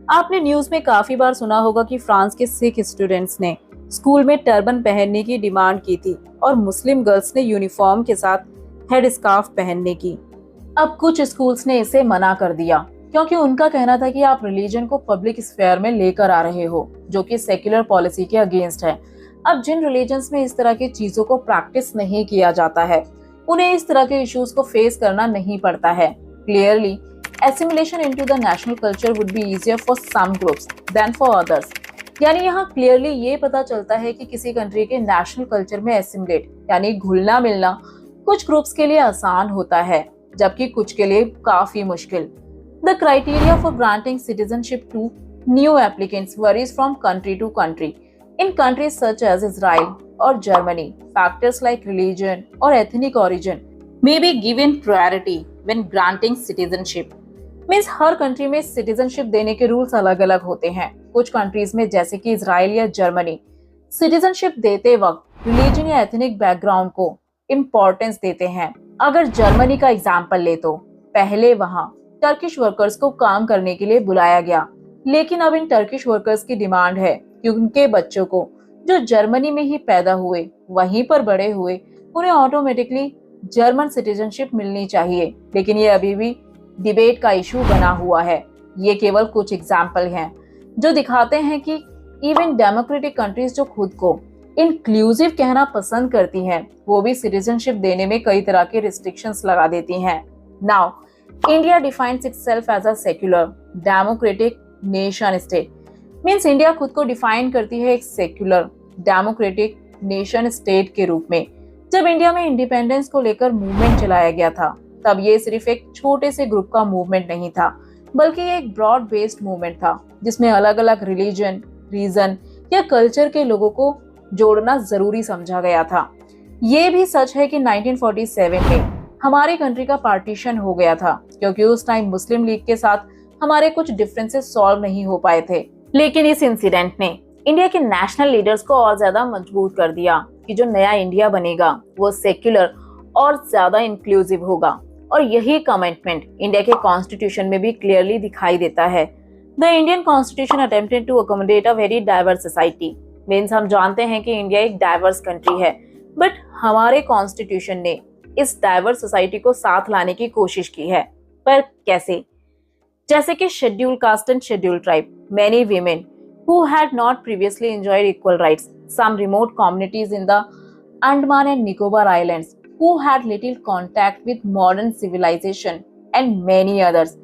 आपने न्यूज में काफी बार सुना होगा कि फ्रांस के सिख स्टूडेंट्स ने स्कूल में टर्बन पहनने की डिमांड की थी और मुस्लिम गर्ल्स ने यूनिफॉर्म के साथ हेड स्कार्फ पहनने की। अब कुछ स्कूल्स ने इसे मना कर दिया क्योंकि उनका कहना था कि आप रिलीजन को पब्लिक स्फेयर में लेकर आ रहे हो, जो कि सेक्युलर पॉलिसी के अगेंस्ट है। अब जिन रिलीजन्स में इस तरह की चीजों को प्रैक्टिस नहीं किया जाता है, उन्हें इस तरह के इश्यूज को फेस करना नहीं पड़ता है। Clearly assimilation into the national culture would be easier for some groups than for others। यानी यहाँ क्लियरली ये पता चलता है कि किसी कंट्री के नेशनल कल्चर में एसिमिलेट यानी घुलना मिलना कुछ ग्रुप्स के लिए आसान होता है, जबकि कुछ के लिए काफी मुश्किल। The criteria for granting citizenship to new applicants varies from country to country। In countries such as Israel or Germany, factors like religion or ethnic origin may be given priority when granting citizenship। Means her country में citizenship देने के rules अलग अलग होते हैं। कुछ countries में जैसे कि इजराइल या जर्मनी सिटीजनशिप देते वक्त रिलीजन या एथनिक बैकग्राउंड को इम्पोर्टेंस देते हैं। अगर जर्मनी का एग्जाम्पल ले तो पहले वहाँ टर्किश वर्कर्स को काम करने के लिए बुलाया गया, लेकिन अब इन टर्किश वर्कर्स की डिमांड है कि उनके बच्चों को जो जर्मनी में ही पैदा हुए वहीं पर बड़े हुए उन्हें ऑटोमेटिकली जर्मन सिटीजनशिप मिलनी चाहिए। लेकिन ये अभी भी डिबेट का इशू बना हुआ है। ये केवल कुछ एग्जाम्पल हैं जो दिखाते हैं कि इवन डेमोक्रेटिक कंट्रीज जो खुद को इंक्लूसिव कहना पसंद करती हैं, वो भी सिटीजनशिप देने में कई तरह के रिस्ट्रिक्शंस लगा देती हैं। Now India defines itself as a secular democratic nation state. Means India खुद को डिफाइन करती है एक सेक्युलर डेमोक्रेटिक नेशन स्टेट के रूप में। जब इंडिया में इंडिपेंडेंस को लेकर मूवमेंट चलाया गया था, तब ये सिर्फ एक छोटे से ग्रुप का मूवमेंट नहीं था, बल्कि एक ब्रॉड बेस्ड मूवमेंट था जिसमें अलग अलग रिलीजन, रीजन या कल्चर के लोगों को जोड़ना जरूरी समझा गया था। ये भी सच है कि 1947 में हमारी कंट्री का पार्टीशन हो गया था, क्योंकि उस टाइम मुस्लिम लीग के साथ हमारे कुछ डिफरेंसेस सॉल्व नहीं हो पाए थे। लेकिन इस इंसिडेंट ने इंडिया के नेशनल लीडर्स को और ज्यादा मजबूत कर दिया कि जो नया इंडिया बनेगा वो सेक्युलर और ज्यादा इंक्लूसिव होगा। और यही कमिटमेंट इंडिया के कॉन्स्टिट्यूशन में भी क्लियरली दिखाई देता है। The Indian constitution attempted to accommodate a very diverse society. Means हम जानते हैं कि इंडिया एक डाइवर्स कंट्री है, बट हमारे कॉन्स्टिट्यूशन ने इस डाइवर्स सोसाइटी को साथ लाने की कोशिश की है। पर कैसे? जैसे कि schedule caste and schedule tribe, many women who had not previously enjoyed equal rights, some remote communities in the Andaman and Nicobar Islands who had little contact with modern civilization and many others।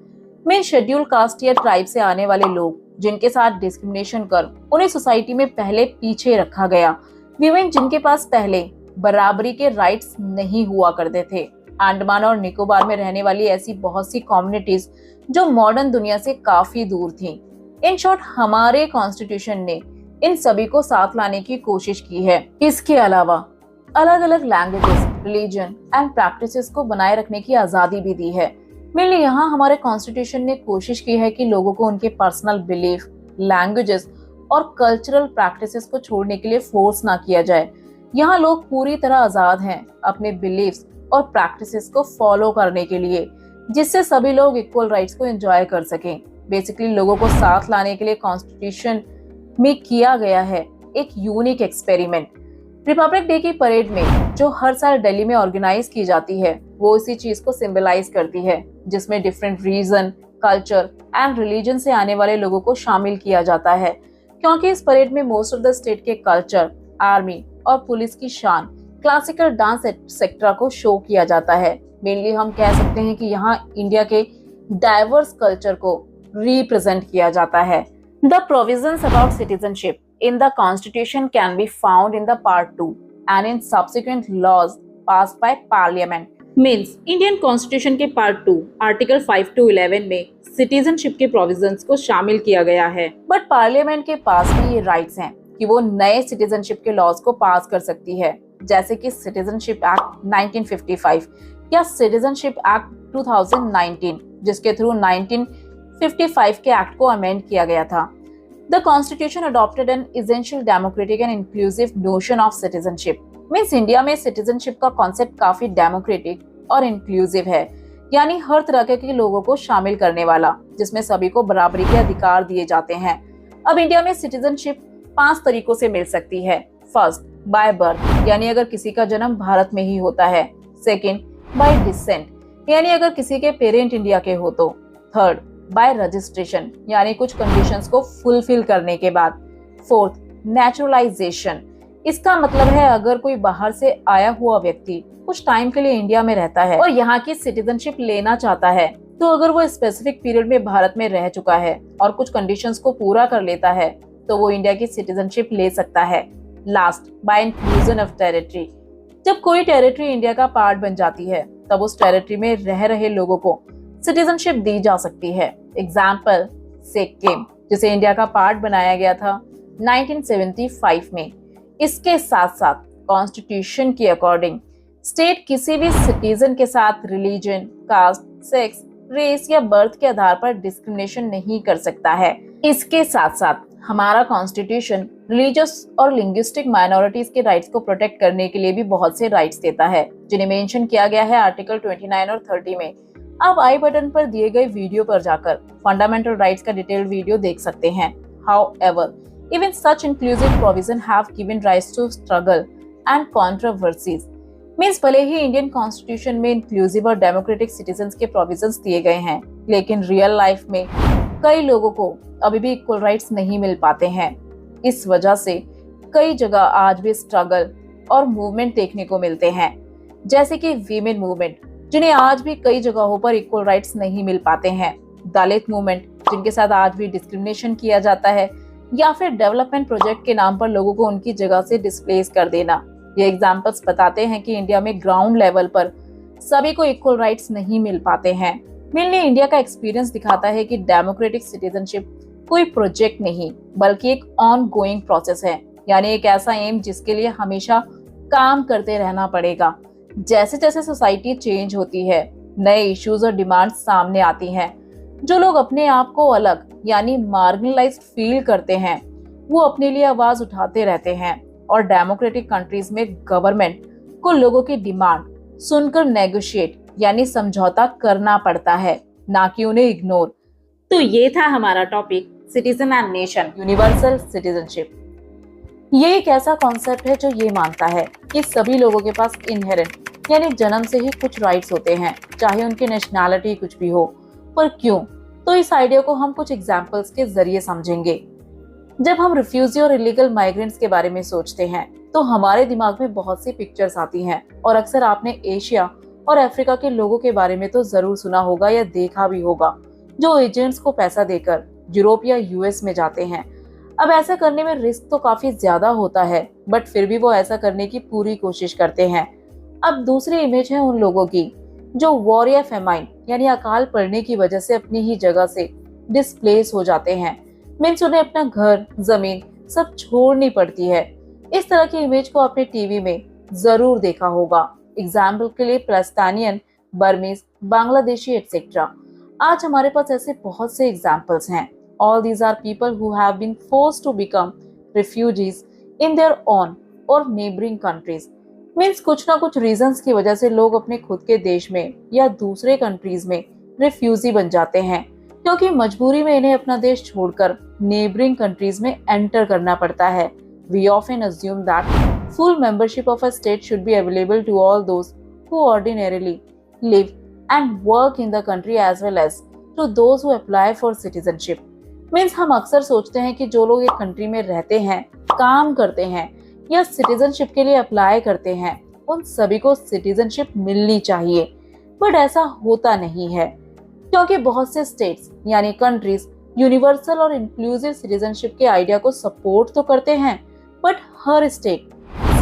में schedule caste या tribe से आने वाले लोग जिनके साथ discrimination कर उन्हें सोसाइटी में पहले पीछे रखा गया, वीमेन जिनके पास पहले बराबरी के राइट्स नहीं हुआ करते थे। अंडमान और निकोबार में रहने वाली ऐसी बहुत सी कम्युनिटीज जो मॉडर्न दुनिया से काफी दूर थीं। इन शॉर्ट हमारे कॉन्स्टिट्यूशन ने इन सभी को साथ लाने की कोशिश की है। इसके अलावा अलग अलग लैंग्वेजेस, रिलीजन एंड प्रैक्टिसेस को बनाए रखने की आजादी भी दी है। मेनली यहाँ हमारे कॉन्स्टिट्यूशन ने कोशिश की है कि लोगों को उनके पर्सनल बिलीफ, लैंग्वेजेस और कल्चरल प्रैक्टिसेस को छोड़ने के लिए फोर्स ना किया जाए। यहाँ लोग पूरी तरह आजाद हैं अपने बिलीफ्स और प्रैक्टिसेस को फॉलो करने के लिए, जिससे सभी लोग इक्वल राइट्स को एंजॉय कर सकें। बेसिकली लोगों को साथ लाने के लिए कॉन्स्टिट्यूशन में किया गया है एक यूनिक एक्सपेरिमेंट। रिपब्लिक डे की परेड में जो हर साल दिल्ली में ऑर्गेनाइज की जाती है, वो इसी चीज को सिंबलाइज करती है, जिसमें different region, culture and religion से आने वाले लोगों को शामिल किया जाता है। क्योंकि इस परेड में मोस्ट ऑफ द स्टेट के कल्चर, आर्मी और पुलिस की शान, क्लासिकल डांस एक्सेट्रा को शो किया जाता है। मेनली हम कह सकते हैं कि यहाँ इंडिया के डाइवर्स कल्चर को रिप्रेजेंट किया जाता है। The provisions about citizenship in the constitution can be found in the part 2 and in subsequent laws passed by parliament। Means Indian Constitution के part 2 आर्टिकल 5 to 11 में सिटीजनशिप के provisions को शामिल किया गया है, बट पार्लियामेंट के पास भी ये राइट्स हैं कि वो नए सिटीजनशिप के लॉज को पास कर सकती है, जैसे कि सिटीजनशिप एक्ट 1955 या सिटीजनशिप एक्ट 2019, जिसके थ्रू 1955 के एक्ट को अमेंड किया गया था। The Constitution adopted an essential democratic and inclusive notion of citizenship, means India में सिटीजनशिप का कॉन्सेप्ट काफी डेमोक्रेटिक और इंक्लूसिव है, यानी हर तरह के लोगों को शामिल करने वाला, जिसमें सभी को बराबरी के अधिकार दिए जाते हैं। अब इंडिया में सिटीजनशिप 5 तरीकों से मिल सकती है। फर्स्ट, बाय बर्थ, यानी अगर किसी का जन्म भारत में ही होता है। सेकंड, बाय डिसेंट, यानी अगर किसी के पेरेंट इंडिया के हो तो। थर्ड, बाय रजिस्ट्रेशन, यानी कुछ कंडीशंस को फुलफिल करने के बाद। फोर्थ, नेचुरलाइजेशन, इसका मतलब है अगर कोई बाहर से आया हुआ व्यक्ति कुछ टाइम के लिए इंडिया में रहता है और यहाँ की सिटीजनशिप लेना चाहता है, तो अगर वो स्पेसिफिक पीरियड में भारत में रह चुका है और कुछ कंडीशंस को पूरा कर लेता है तो वो इंडिया की सिटीजनशिप ले सकता है। Last, by inclusion of territory, जब कोई टेरिटरी इंडिया का पार्ट बन जाती है तब उस टेरिटरी में रह रहे लोगों को सिटीजनशिप दी जा सकती है। एग्जाम्पल, सिक्किम, जिसे इंडिया का पार्ट बनाया गया था 1975 में। इसके साथ साथ कॉन्स्टिट्यूशन के अकॉर्डिंग स्टेट किसी भी सिटीजन के साथ रिलीजन, कास्ट, सेक्स, रेस या बर्थ के आधार पर डिस्क्रिमिनेशन नहीं कर सकता है। इसके साथ साथ हमारा कॉन्स्टिट्यूशन रिलीजियस और लिंग्विस्टिक माइनॉरिटीज के राइट्स को प्रोटेक्ट करने के लिए भी बहुत से राइट्स देता है, जिन्हें मेंशन किया गया है आर्टिकल 29 और 30 में। आप आई बटन पर दिए गए वीडियो पर जाकर फंडामेंटल राइट्स का डिटेल्ड वीडियो देख सकते हैं। However, even such inclusive provision have given rise to struggle and controversies. Means भले ही इंडियन कॉन्स्टिट्यूशन में इंक्लूसिव और डेमोक्रेटिक सिटीजन्स के प्रोविजंस दिए गए हैं, लेकिन रियल लाइफ में कई लोगों को अभी भी इक्वल राइट्स नहीं मिल पाते हैं। इस वजह से कई जगह आज भी स्ट्रगल और मूवमेंट देखने को मिलते हैं, जैसे कि वीमेन मूवमेंट, जिन्हें आज भी कई जगहों पर इक्वल राइट्स नहीं मिल पाते हैं, दलित मूवमेंट, जिनके साथ आज भी डिस्क्रिमिनेशन किया जाता है, या फिर डेवलपमेंट प्रोजेक्ट के नाम पर लोगों को उनकी जगह से डिस्प्लेस कर देना। ये एग्जाम्पल्स बताते हैं कि इंडिया में ग्राउंड लेवल पर सभी को इक्वल राइट्स नहीं मिल पाते हैं। मेनली इंडिया का एक्सपीरियंस दिखाता है कि डेमोक्रेटिक सिटीजनशिप कोई प्रोजेक्ट नहीं बल्कि एक ऑन गोइंग प्रोसेस है, यानी एक ऐसा एम जिसके लिए हमेशा काम करते रहना पड़ेगा। जैसे जैसे सोसाइटी चेंज होती है, नए इश्यूज और डिमांड्स सामने आती हैं, जो लोग अपने आप को अलग यानी मार्जिनलाइज्ड फील करते हैं वो अपने लिए आवाज उठाते रहते हैं और डेमोक्रेटिक कंट्रीज में गवर्नमेंट को लोगों की डिमांड सुनकर नेगोशिएट यानी समझौता करना पड़ता है, ना कि उन्हें इग्नोर। तो ये था हमारा topic, citizen and nation, universal citizenship. ये एक ऐसा कॉन्सेप्ट है जो ये मानता है कि सभी लोगों के पास इनहेरेंट यानी जन्म से ही कुछ राइट्स होते हैं, चाहे उनकी नेशनैलिटी कुछ भी हो। पर क्यों? तो इस आइडिया को हम कुछ एग्जाम्पल्स के जरिए समझेंगे। जब हम रिफ्यूजी और इलीगल माइग्रेंट्स के बारे में सोचते हैं तो हमारे दिमाग में बहुत सी पिक्चर्स आती हैं और अक्सर आपने एशिया और अफ्रीका के लोगों के बारे में तो जरूर सुना होगा या देखा भी होगा, जो एजेंट्स को पैसा देकर यूरोप या यूएस में जाते हैं। अब ऐसा करने में रिस्क तो काफी ज्यादा होता है, बट फिर भी वो ऐसा करने की पूरी कोशिश करते हैं। अब दूसरी इमेज है उन लोगों की जो वॉर या फेमाइन यानी अकाल पड़ने की वजह से अपनी ही जगह से डिस्प्लेस हो जाते हैं। मीन्स उन्हें अपना घर, जमीन सब छोड़नी पड़ती है। इस तरह की इमेज को आपने टीवी में जरूर देखा होगा। एग्जाम्पल के लिए पैलेस्टाइनियन, बर्मीज, बांग्लादेशी एक्सेट्रा। आज हमारे पास ऐसे बहुत से एग्जाम्पल्स हैं। All these are people who have been forced to become refugees in their own और नेबरिंग कंट्रीज। मीन्स कुछ ना कुछ रीजंस की वजह से लोग अपने खुद के देश में या दूसरे कंट्रीज में रिफ्यूजी बन जाते हैं, क्योंकि मजबूरी में इन्हें अपना देश छोड़कर नेबरिंग कंट्रीज में एंटर करना पड़ता है। We often assume that full membership of a state should be available to all those who ordinarily live and work in the country as well as to those who apply for citizenship. Means हम अक्सर सोचते हैं कि जो लोग एक country में रहते हैं, काम करते हैं या सिटीजनशिप के लिए अप्लाई करते हैं, उन सभी को सिटीजनशिप मिलनी चाहिए, बट ऐसा होता नहीं है, क्योंकि बहुत से स्टेट्स यानी कंट्रीज यूनिवर्सल और इंक्लूसिव सिटीजनशिप के आइडिया को सपोर्ट तो करते हैं, but her state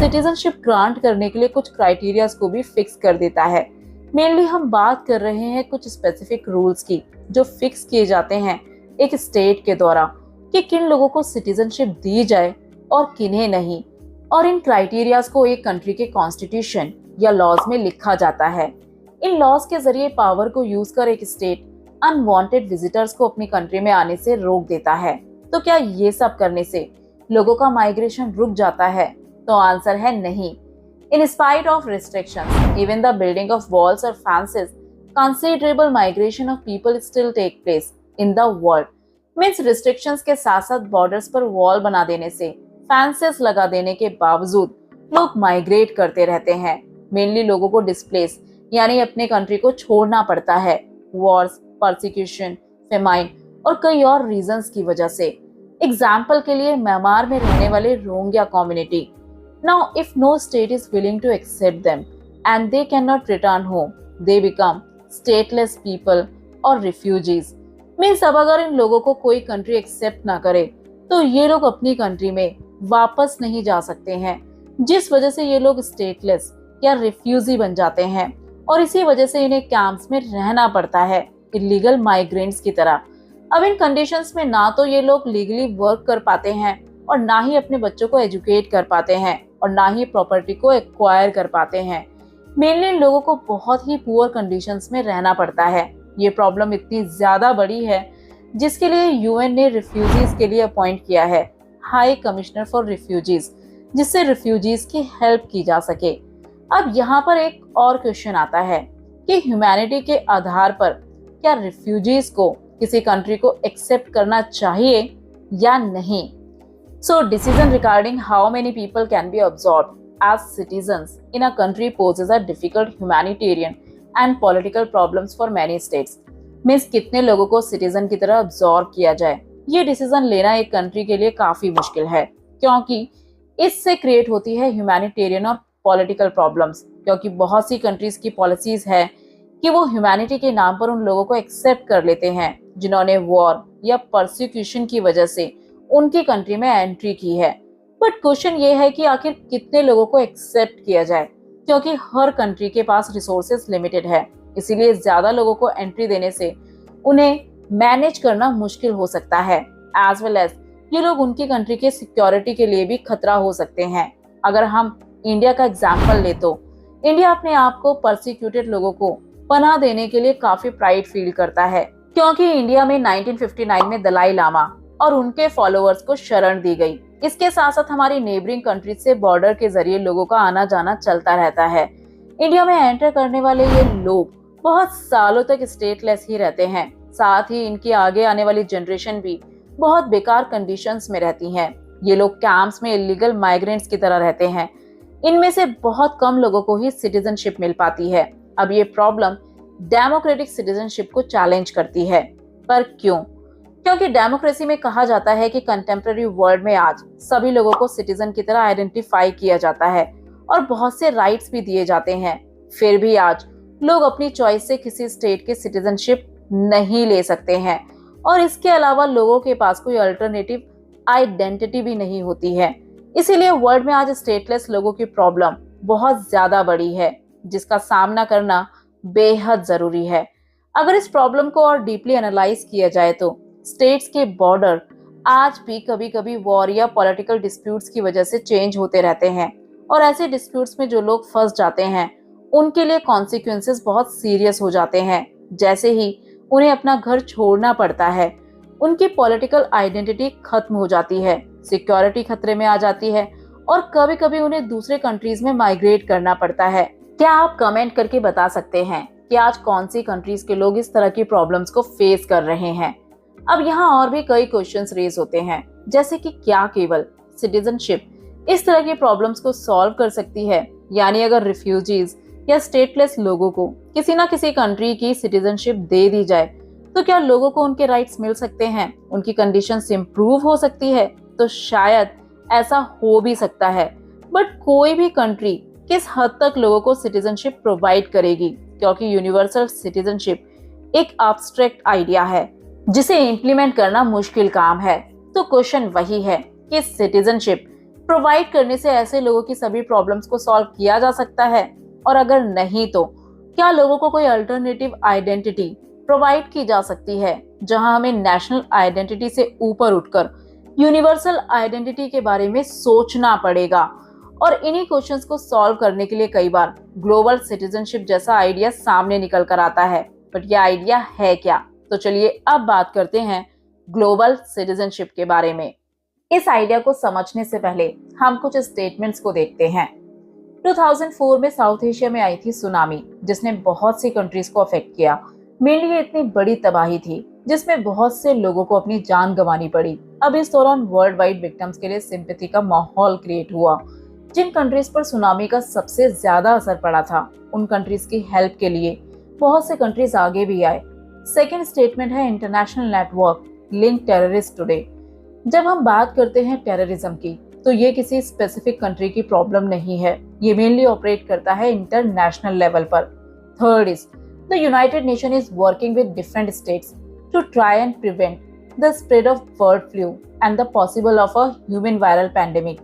citizenship grant करने के लिए कुछ क्राइटेरियाज को भी फिक्स कर देता है। मेनली हम बात कर रहे हैं कुछ स्पेसिफिक रूल्स की जो फिक्स किए जाते हैं एक स्टेट के द्वारा कि किन लोगों को सिटीजनशिप दी जाए और किन्हें नहीं, और इन क्राइटेरियाज को एक कंट्री के कॉन्स्टिट्यूशन या लॉज में लिखा जाता है। इन लॉज के जरिए पावर को यूज कर एक स्टेट अनवांटेड विजिटर्स को अपनी कंट्री में आने से रोक देता है। तो क्या ये सब करने से लोगों का माइग्रेशन रुक जाता है? तो आंसर है नहीं। In spite of restrictions, even the building of walls or fences, considerable migration of people still take place in the world. Means restrictions के साथ साथ borders पर wall बना देने से, fences लगा देने के बावजूद लोग माइग्रेट करते रहते हैं। मेनली लोगों को डिस्प्लेस यानी अपने कंट्री को छोड़ना पड़ता है वॉर्स, परसिक्यूशन, फेमाइन और कई और रीजंस की वजह से। एग्जाम्पल के लिए म्यांमार में रहने वाले Rohingya community. Now if no state is willing to accept them and they can not return home, they become stateless people और रिफ्यूजीज। मीन्स अब अगर इन लोगों को कोई कंट्री एक्सेप्ट ना करे तो ये लोग अपनी कंट्री में वापस नहीं जा सकते हैं, जिस वजह से ये लोग स्टेटलेस या रिफ्यूजी बन जाते हैं और इसी वजह से इन्हें कैंप्स में रहना पड़ता है इलीगल माइग्रेंट्स की तरह। अब इन कंडीशंस में ना तो ये लोग लीगली वर्क कर पाते हैं और ना ही अपने बच्चों को एजुकेट कर पाते हैं और ना ही प्रॉपर्टी को एक्वायर कर पाते हैं। मेनली इन लोगों को बहुत ही पुअर कंडीशंस में रहना पड़ता है। ये प्रॉब्लम इतनी ज्यादा बड़ी है जिसके लिए यूएन ने रिफ्यूजीज के लिए अपॉइंट किया है हाई कमिश्नर फॉर रिफ्यूजीज, जिससे रिफ्यूजीज की हेल्प की जा सके। अब यहाँ पर एक और क्वेश्चन आता है कि ह्यूमैनिटी के आधार पर क्या रिफ्यूजीज को किसी कंट्री को एक्सेप्ट करना चाहिए या नहीं। So decision regarding how many people can be absorbed as citizens in a country poses a difficult humanitarian and political problems for many states. Means कितने लोगों को सिटीजन की तरह अब्सॉर्ब किया जाए, ये डिसीजन लेना एक कंट्री के लिए काफी मुश्किल है, क्योंकि इससे क्रिएट होती है ह्यूमैनिटेरियन और पॉलिटिकल प्रॉब्लम्स। क्योंकि बहुत सी कंट्रीज की पॉलिसीज है कि वो ह्यूमैनिटी के नाम पर उन लोगों को एक्सेप्ट कर लेते हैं जिन्होंने वॉर या परसिक्यूशन की वजह से उनकी कंट्री में एंट्री की है। बट क्वेश्चन ये है कि आखिर कितने लोगों को एक्सेप्ट किया जाए, क्योंकि हर कंट्री के पास रिसोर्सेज लिमिटेड है, इसीलिए ज्यादा लोगों को एंट्री देने से उन्हें मैनेज करना मुश्किल हो सकता है। एज वेल एज ये लोग उनकी कंट्री के सिक्योरिटी के लिए भी खतरा हो सकते हैं। अगर हम इंडिया का एग्जाम्पल ले तो इंडिया अपने आप को परसिक्यूटेड लोगों को पनाह देने के लिए काफी प्राइड फील करता है, क्योंकि इंडिया में 1959 में दलाई लामा और उनके फॉलोअर्स को शरण दी गई। इसके साथ साथ हमारी नेबरिंग कंट्रीज से बॉर्डर के जरिए लोगों का आना जाना चलता रहता है। इंडिया में एंटर करने वाले ये लोग बहुत सालों तक स्टेटलेस ही रहते हैं, साथ ही इनकी आगे आने वाली जनरेशन भी बहुत बेकार कंडीशंस में रहती हैं। ये लोग कैंप्स में इलीगल माइग्रेंट्स की तरह रहते हैं। इनमें से बहुत कम लोगों को ही सिटीजनशिप मिल पाती है। अब ये प्रॉब्लम डेमोक्रेटिक सिटीजनशिप को चैलेंज करती है। पर क्यों? क्योंकि डेमोक्रेसी में कहा जाता है कि कंटेम्प्रेरी वर्ल्ड में आज सभी लोगों को सिटीजन की तरह आइडेंटिफाई किया जाता है और बहुत से राइट्स भी दिए जाते हैं। फिर भी आज लोग अपनी चॉइस से किसी स्टेट की सिटीजनशिप नहीं ले सकते हैं और इसके अलावा लोगों के पास कोई अल्टरनेटिव आइडेंटिटी भी नहीं होती है। इसीलिए वर्ल्ड में आज स्टेटलेस लोगों की प्रॉब्लम बहुत ज्यादा बड़ी है, जिसका सामना करना बेहद जरूरी है। अगर इस प्रॉब्लम को और डीपली एनालाइज किया जाए तो स्टेट्स के बॉर्डर आज भी कभी कभी वॉर या पॉलिटिकल डिस्प्यूट्स की वजह से चेंज होते रहते हैं और ऐसे डिस्प्यूट्स में जो लोग फंस जाते हैं उनके लिए कॉन्सिक्वेंसेस बहुत सीरियस हो जाते हैं। जैसे ही उन्हें अपना घर छोड़ना पड़ता है, उनकी पॉलिटिकल आइडेंटिटी खत्म हो जाती है, सिक्योरिटी खतरे में आ जाती है और कभी कभी उन्हें दूसरे कंट्रीज में माइग्रेट करना पड़ता है। क्या आप कमेंट करके बता सकते हैं कि आज कौन सी कंट्रीज के लोग इस तरह की प्रॉब्लम्स को फेस कर रहे हैं? अब यहाँ और भी कई क्वेश्चंस रेज होते हैं, जैसे कि क्या केवल सिटीजनशिप इस तरह की प्रॉब्लम्स को सॉल्व कर सकती है? यानी अगर रिफ्यूजीज या स्टेटलेस लोगों को किसी ना किसी कंट्री की सिटीजनशिप दे दी जाए तो क्या लोगों को उनके राइट्स मिल सकते हैं, उनकी कंडीशंस इंप्रूव हो सकती है? तो शायद ऐसा हो भी सकता है। बट कोई भी कंट्री किस हद तक लोगों को सिटीजनशिप प्रोवाइड करेगी, क्योंकि यूनिवर्सल सिटीजनशिप एक एब्स्ट्रैक्ट आइडिया है जिसे इम्प्लीमेंट करना मुश्किल काम है। तो क्वेश्चन वही है कि सिटीजनशिप प्रोवाइड करने से ऐसे लोगों की सभी प्रॉब्लम्स को सॉल्व किया जा सकता है, और अगर नहीं तो क्या लोगों को कोई अल्टरनेटिव आइडेंटिटी प्रोवाइड की जा सकती है जहां हमें नेशनल आइडेंटिटी से ऊपर उठकर यूनिवर्सल आइडेंटिटी के बारे में सोचना पड़ेगा। और इन्हीं क्वेश्चंस को सॉल्व करने के लिए कई बार ग्लोबल सिटीजनशिप जैसा आइडिया सामने निकल कर आता है। बट ये आइडिया है क्या? तो चलिए अब बात करते हैं ग्लोबल सिटीजनशिप के बारे में। इस आइडिया को समझने से पहले हम कुछ स्टेटमेंट्स को देखते हैं। 2004 में साउथ एशिया में आई थी सुनामी, जिसने बहुत सी कंट्रीज को अफेक्ट किया। मेनली ये इतनी बड़ी तबाही थी जिसमें बहुत से लोगों को अपनी जान गंवानी पड़ी। अब इस दौरान वर्ल्ड वाइड विक्टिम्स के लिए सिंपैथी का माहौल क्रिएट हुआ। जिन कंट्रीज पर सुनामी का सबसे ज्यादा असर पड़ा था, उन कंट्रीज की हेल्प के लिए बहुत से कंट्रीज आगे भी आए। सेकेंड स्टेटमेंट है international network link terrorist today. जब हम बात करते हैं टेररिज्म की, तो ये किसी स्पेसिफिक कंट्री की प्रॉब्लम नहीं है, ये मेनली ऑपरेट करता है इंटरनेशनल लेवल पर। Third is the united nation is working with different states to try and prevent the spread of bird flu and the possible of a human viral pandemic.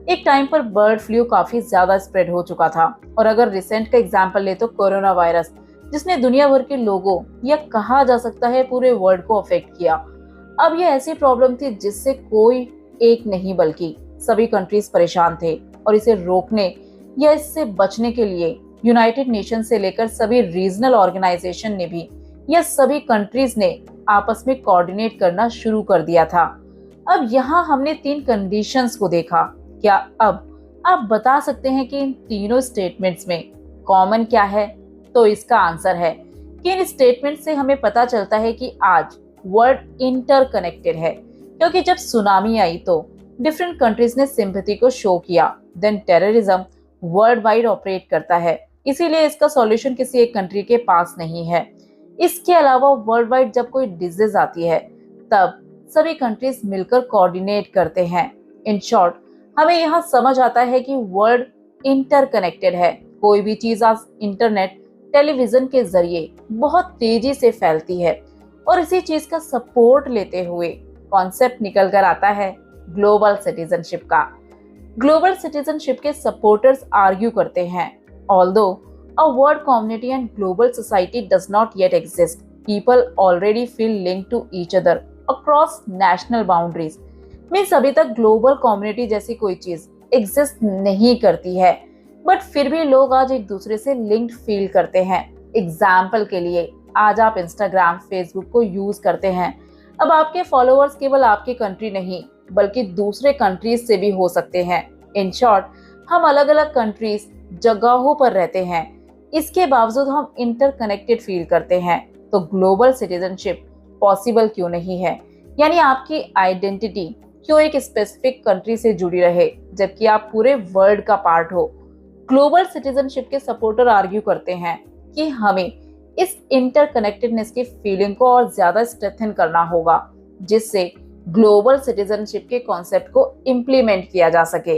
एक time पर bird flu काफी ज्यादा spread हो चुका था, और अगर recent का एग्जांपल ले तो कोरोना वायरस, जिसने दुनिया भर के लोगों या कहा जा सकता है पूरे वर्ल्ड को अफेक्ट किया। अब ये ऐसी प्रॉब्लम थी जिससे कोई एक नहीं बल्कि सभी कंट्रीज परेशान थे, और इसे रोकने या इससे बचने के लिए यूनाइटेड नेशन से लेकर सभी रीजनल ऑर्गेनाइजेशन ने भी या सभी कंट्रीज ने आपस में कोऑर्डिनेट करना शुरू कर दिया था। अब यहाँ हमने 3 कंडीशंस को देखा। क्या अब आप बता सकते हैं कि इन तीनों स्टेटमेंट्स में कॉमन क्या है? तो इसका आंसर है कि इन स्टेटमेंट से हमें पता चलता है कि आज वर्ल्ड इंटरकनेक्टेड है, क्योंकि जब सुनामी आई तो डिफरेंट कंट्रीज ने सिंपैथी को शो किया। Then terrorism worldwide operate करता है, इसीलिए इसका सॉल्यूशन किसी एक कंट्री के पास नहीं है। इसके अलावा वर्ल्ड वाइड जब कोई डिजीज आती है, तब सभी कंट्रीज मिलकर कोऑर्डिनेट करते हैं। इन शॉर्ट, हमें यहाँ समझ आता है कि वर्ल्ड इंटरकनेक्टेड है। कोई भी चीज आज इंटरनेट, टेलीविजन के जरिए बहुत तेजी से फैलती है, और इसी चीज का सपोर्ट लेते हुए कॉन्सेप्ट निकल कर आता है ग्लोबल सिटीजनशिप का। ग्लोबल सिटीजनशिप के सपोर्टर्स आर्ग्यू करते हैं, although a world community and global society does not yet exist, people already feel link to each other across national boundaries. Means अभी तक ग्लोबल कम्युनिटी जैसी कोई चीज एग्जिस्ट नहीं करती है, बट फिर भी लोग आज एक दूसरे से लिंक्ड फील करते हैं। एग्जाम्पल के लिए, आज आप इंस्टाग्राम, फेसबुक को यूज करते हैं। अब आपके फॉलोअर्स केवल आपकी कंट्री नहीं बल्कि दूसरे कंट्रीज से भी हो सकते हैं। इन शॉर्ट, हम अलग अलग कंट्रीज, जगहों पर रहते हैं, इसके बावजूद हम इंटरकनेक्टेड फील करते हैं। तो ग्लोबल सिटीजनशिप पॉसिबल क्यों नहीं है? यानी आपकी आइडेंटिटी क्यों एक स्पेसिफिक कंट्री से जुड़ी रहे जबकि आप पूरे वर्ल्ड का पार्ट हो? ग्लोबल सिटीजनशिप के सपोर्टर आर्ग्यू करते हैं कि हमें इस इंटरकनेक्टेडनेस की फीलिंग को और ज्यादा स्ट्रेंथन करना होगा, जिससे ग्लोबल सिटीजनशिप के कॉन्सेप्ट को इम्प्लीमेंट किया जा सके।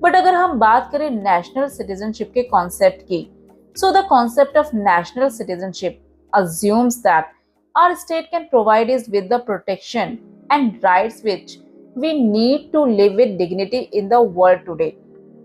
बट अगर हम बात करें नेशनल सिटीजनशिप के कॉन्सेप्ट की, so the concept of national citizenship assumes that our state can provide us with the protection and rights which we need to live with dignity in the world today.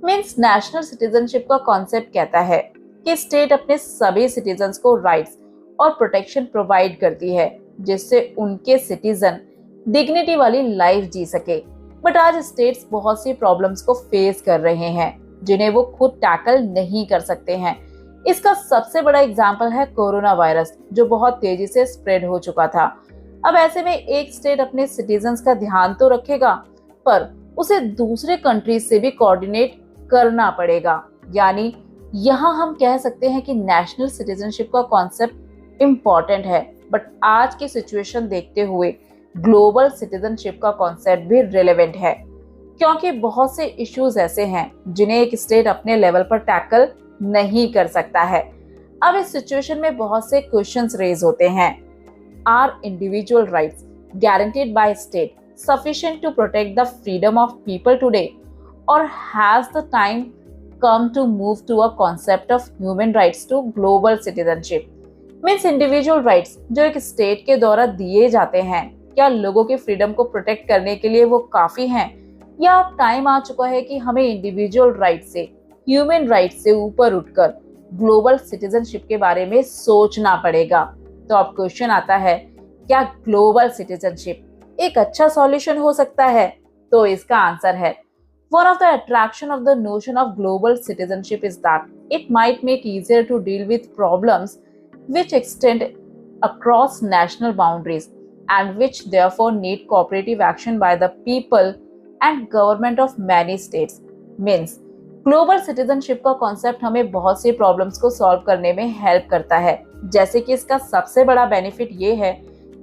Means national citizenship का concept कहता है कि state अपने सभी citizens को rights और protection provide करती है, जिससे उनके सिटीजन डिग्निटी वाली लाइफ जी सके। बट आज स्टेट्स बहुत सी प्रॉब्लम्स को फेस कर रहे हैं जिन्हें वो खुद टैकल नहीं कर सकते हैं। इसका सबसे बड़ा एग्जाम्पल है कोरोना वायरस, जो बहुत तेजी से स्प्रेड हो चुका था। अब ऐसे में एक स्टेट अपने सिटीजन्स का ध्यान तो रखेगा, पर उसे दूसरे कंट्रीज से भी कोऑर्डिनेट करना पड़ेगा। यानी यहाँ हम कह सकते हैं कि नेशनल सिटीजनशिप का कॉन्सेप्ट इम्पॉर्टेंट है, बट आज की सिचुएशन देखते हुए ग्लोबल सिटीजनशिप का कॉन्सेप्ट भी रिलेवेंट है, क्योंकि बहुत से इश्यूज ऐसे हैं जिन्हें एक स्टेट अपने लेवल पर टैकल नहीं कर सकता है। अब इस सिचुएशन में बहुत से क्वेश्चंस रेज होते हैं। Are individual rights guaranteed by state sufficient to protect the freedom of people today, or has the time come to move to a concept of human rights to global citizenship? Means individual rights जो एक state के द्वारा दिए जाते हैं, क्या लोगों के फ्रीडम को प्रोटेक्ट करने के लिए वो काफी हैं, या अब टाइम आ चुका है कि हमें इंडिविजुअल राइट से, ह्यूमन राइट से ऊपर उठकर ग्लोबल सिटीजनशिप के बारे में सोचना पड़ेगा? तो अब क्वेश्चन आता है, क्या ग्लोबल सिटीजनशिप एक अच्छा सॉल्यूशन हो सकता है? तो इसका आंसर है, one of the attraction of the notion of global citizenship is that it might make easier to deal with problems which extend across national boundaries and which therefore need cooperative action by the people and government of many states. Means global citizenship का concept हमें बहुत सी problems को solve करने में help करता है। जैसे कि इसका सबसे बड़ा बेनिफिट ये है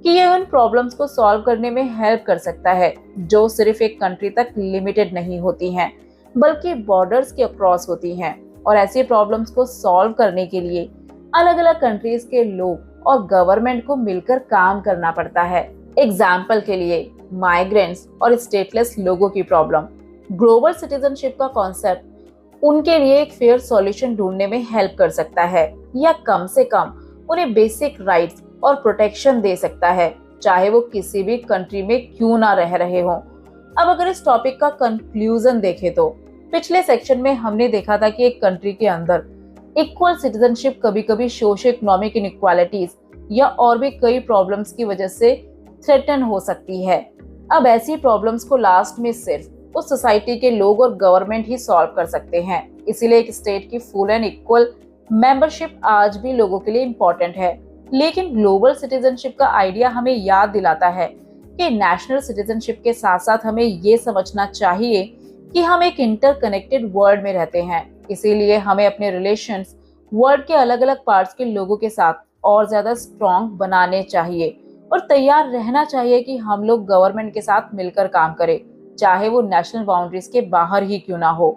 कि ये उन प्रॉब्लम्स को सॉल्व करने में हेल्प कर सकता है जो सिर्फ एक कंट्री तक लिमिटेड नहीं होती हैं, बल्कि बॉर्डर्स के अक्रॉस होती हैं। और ऐसी प्रॉब्लम्स को सॉल्व करने के लिए अलग अलग कंट्रीज के लोग और गवर्नमेंट को मिलकर काम करना पड़ता है। एग्जाम्पल के लिए माइग्रेंट्स और स्टेटलेस लोगों की प्रॉब्लम। ग्लोबल सिटीजनशिप का कॉन्सेप्ट उनके लिए एक फेयर सॉल्यूशन ढूंढने में हेल्प कर सकता है, या कम से कम उन्हें बेसिक राइट्स और प्रोटेक्शन दे सकता है, चाहे वो किसी भी कंट्री में क्यों ना रह रहे हों। अब अगर इस टॉपिक का कंक्लूजन देखें तो पिछले सेक्शन में हमने देखा था कि एक कंट्री के अंदर इक्वल सिटीजनशिप कभी कभी सोशो इकोनॉमिक इनइक्वालिटीज या और भी कई प्रॉब्लम्स की वजह से थ्रेटन हो सकती है। अब ऐसी प्रॉब्लम्स को लास्ट में सिर्फ उस सोसाइटी के लोग और गवर्नमेंट ही सॉल्व कर सकते हैं। इसीलिए एक स्टेट की फुल एंड इक्वल मेंबरशिप आज भी लोगों के लिए इम्पोर्टेंट है। लेकिन ग्लोबल सिटीजनशिप का आइडिया हमें याद दिलाता है कि नेशनल सिटीजनशिप के साथ साथ हमें ये समझना चाहिए कि हम एक इंटरकनेक्टेड वर्ल्ड में रहते हैं। इसीलिए हमें अपने रिलेशंस वर्ल्ड के अलग अलग पार्ट्स के लोगों के साथ और ज्यादा स्ट्रॉन्ग बनाने चाहिए और तैयार रहना चाहिए कि हम लोग गवर्नमेंट के साथ मिलकर काम करें, चाहे वो नेशनल बाउंड्रीज के बाहर ही क्यों ना हो।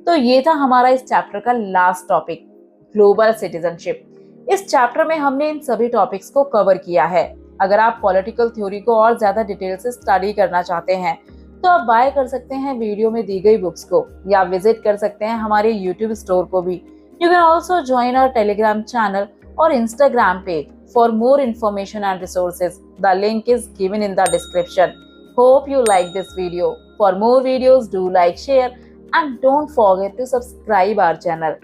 तो ये था हमारा इस चैप्टर का लास्ट टॉपिक, ग्लोबल सिटीजनशिप। इस चैप्टर में हमने इन सभी टॉपिक्स को कवर किया है। अगर आप पॉलिटिकल थ्योरी को और ज्यादा डिटेल से स्टडी करना चाहते हैं तो आप बाय कर सकते हैं वीडियो में दी गई बुक्स को, या विजिट कर सकते हैं हमारे यूट्यूब स्टोर को भी। You can also join our Telegram channel और Instagram page for more information and resources. The link is given in the description. Hope you like this video. For more videos, do like, share and don't forget to subscribe our channel.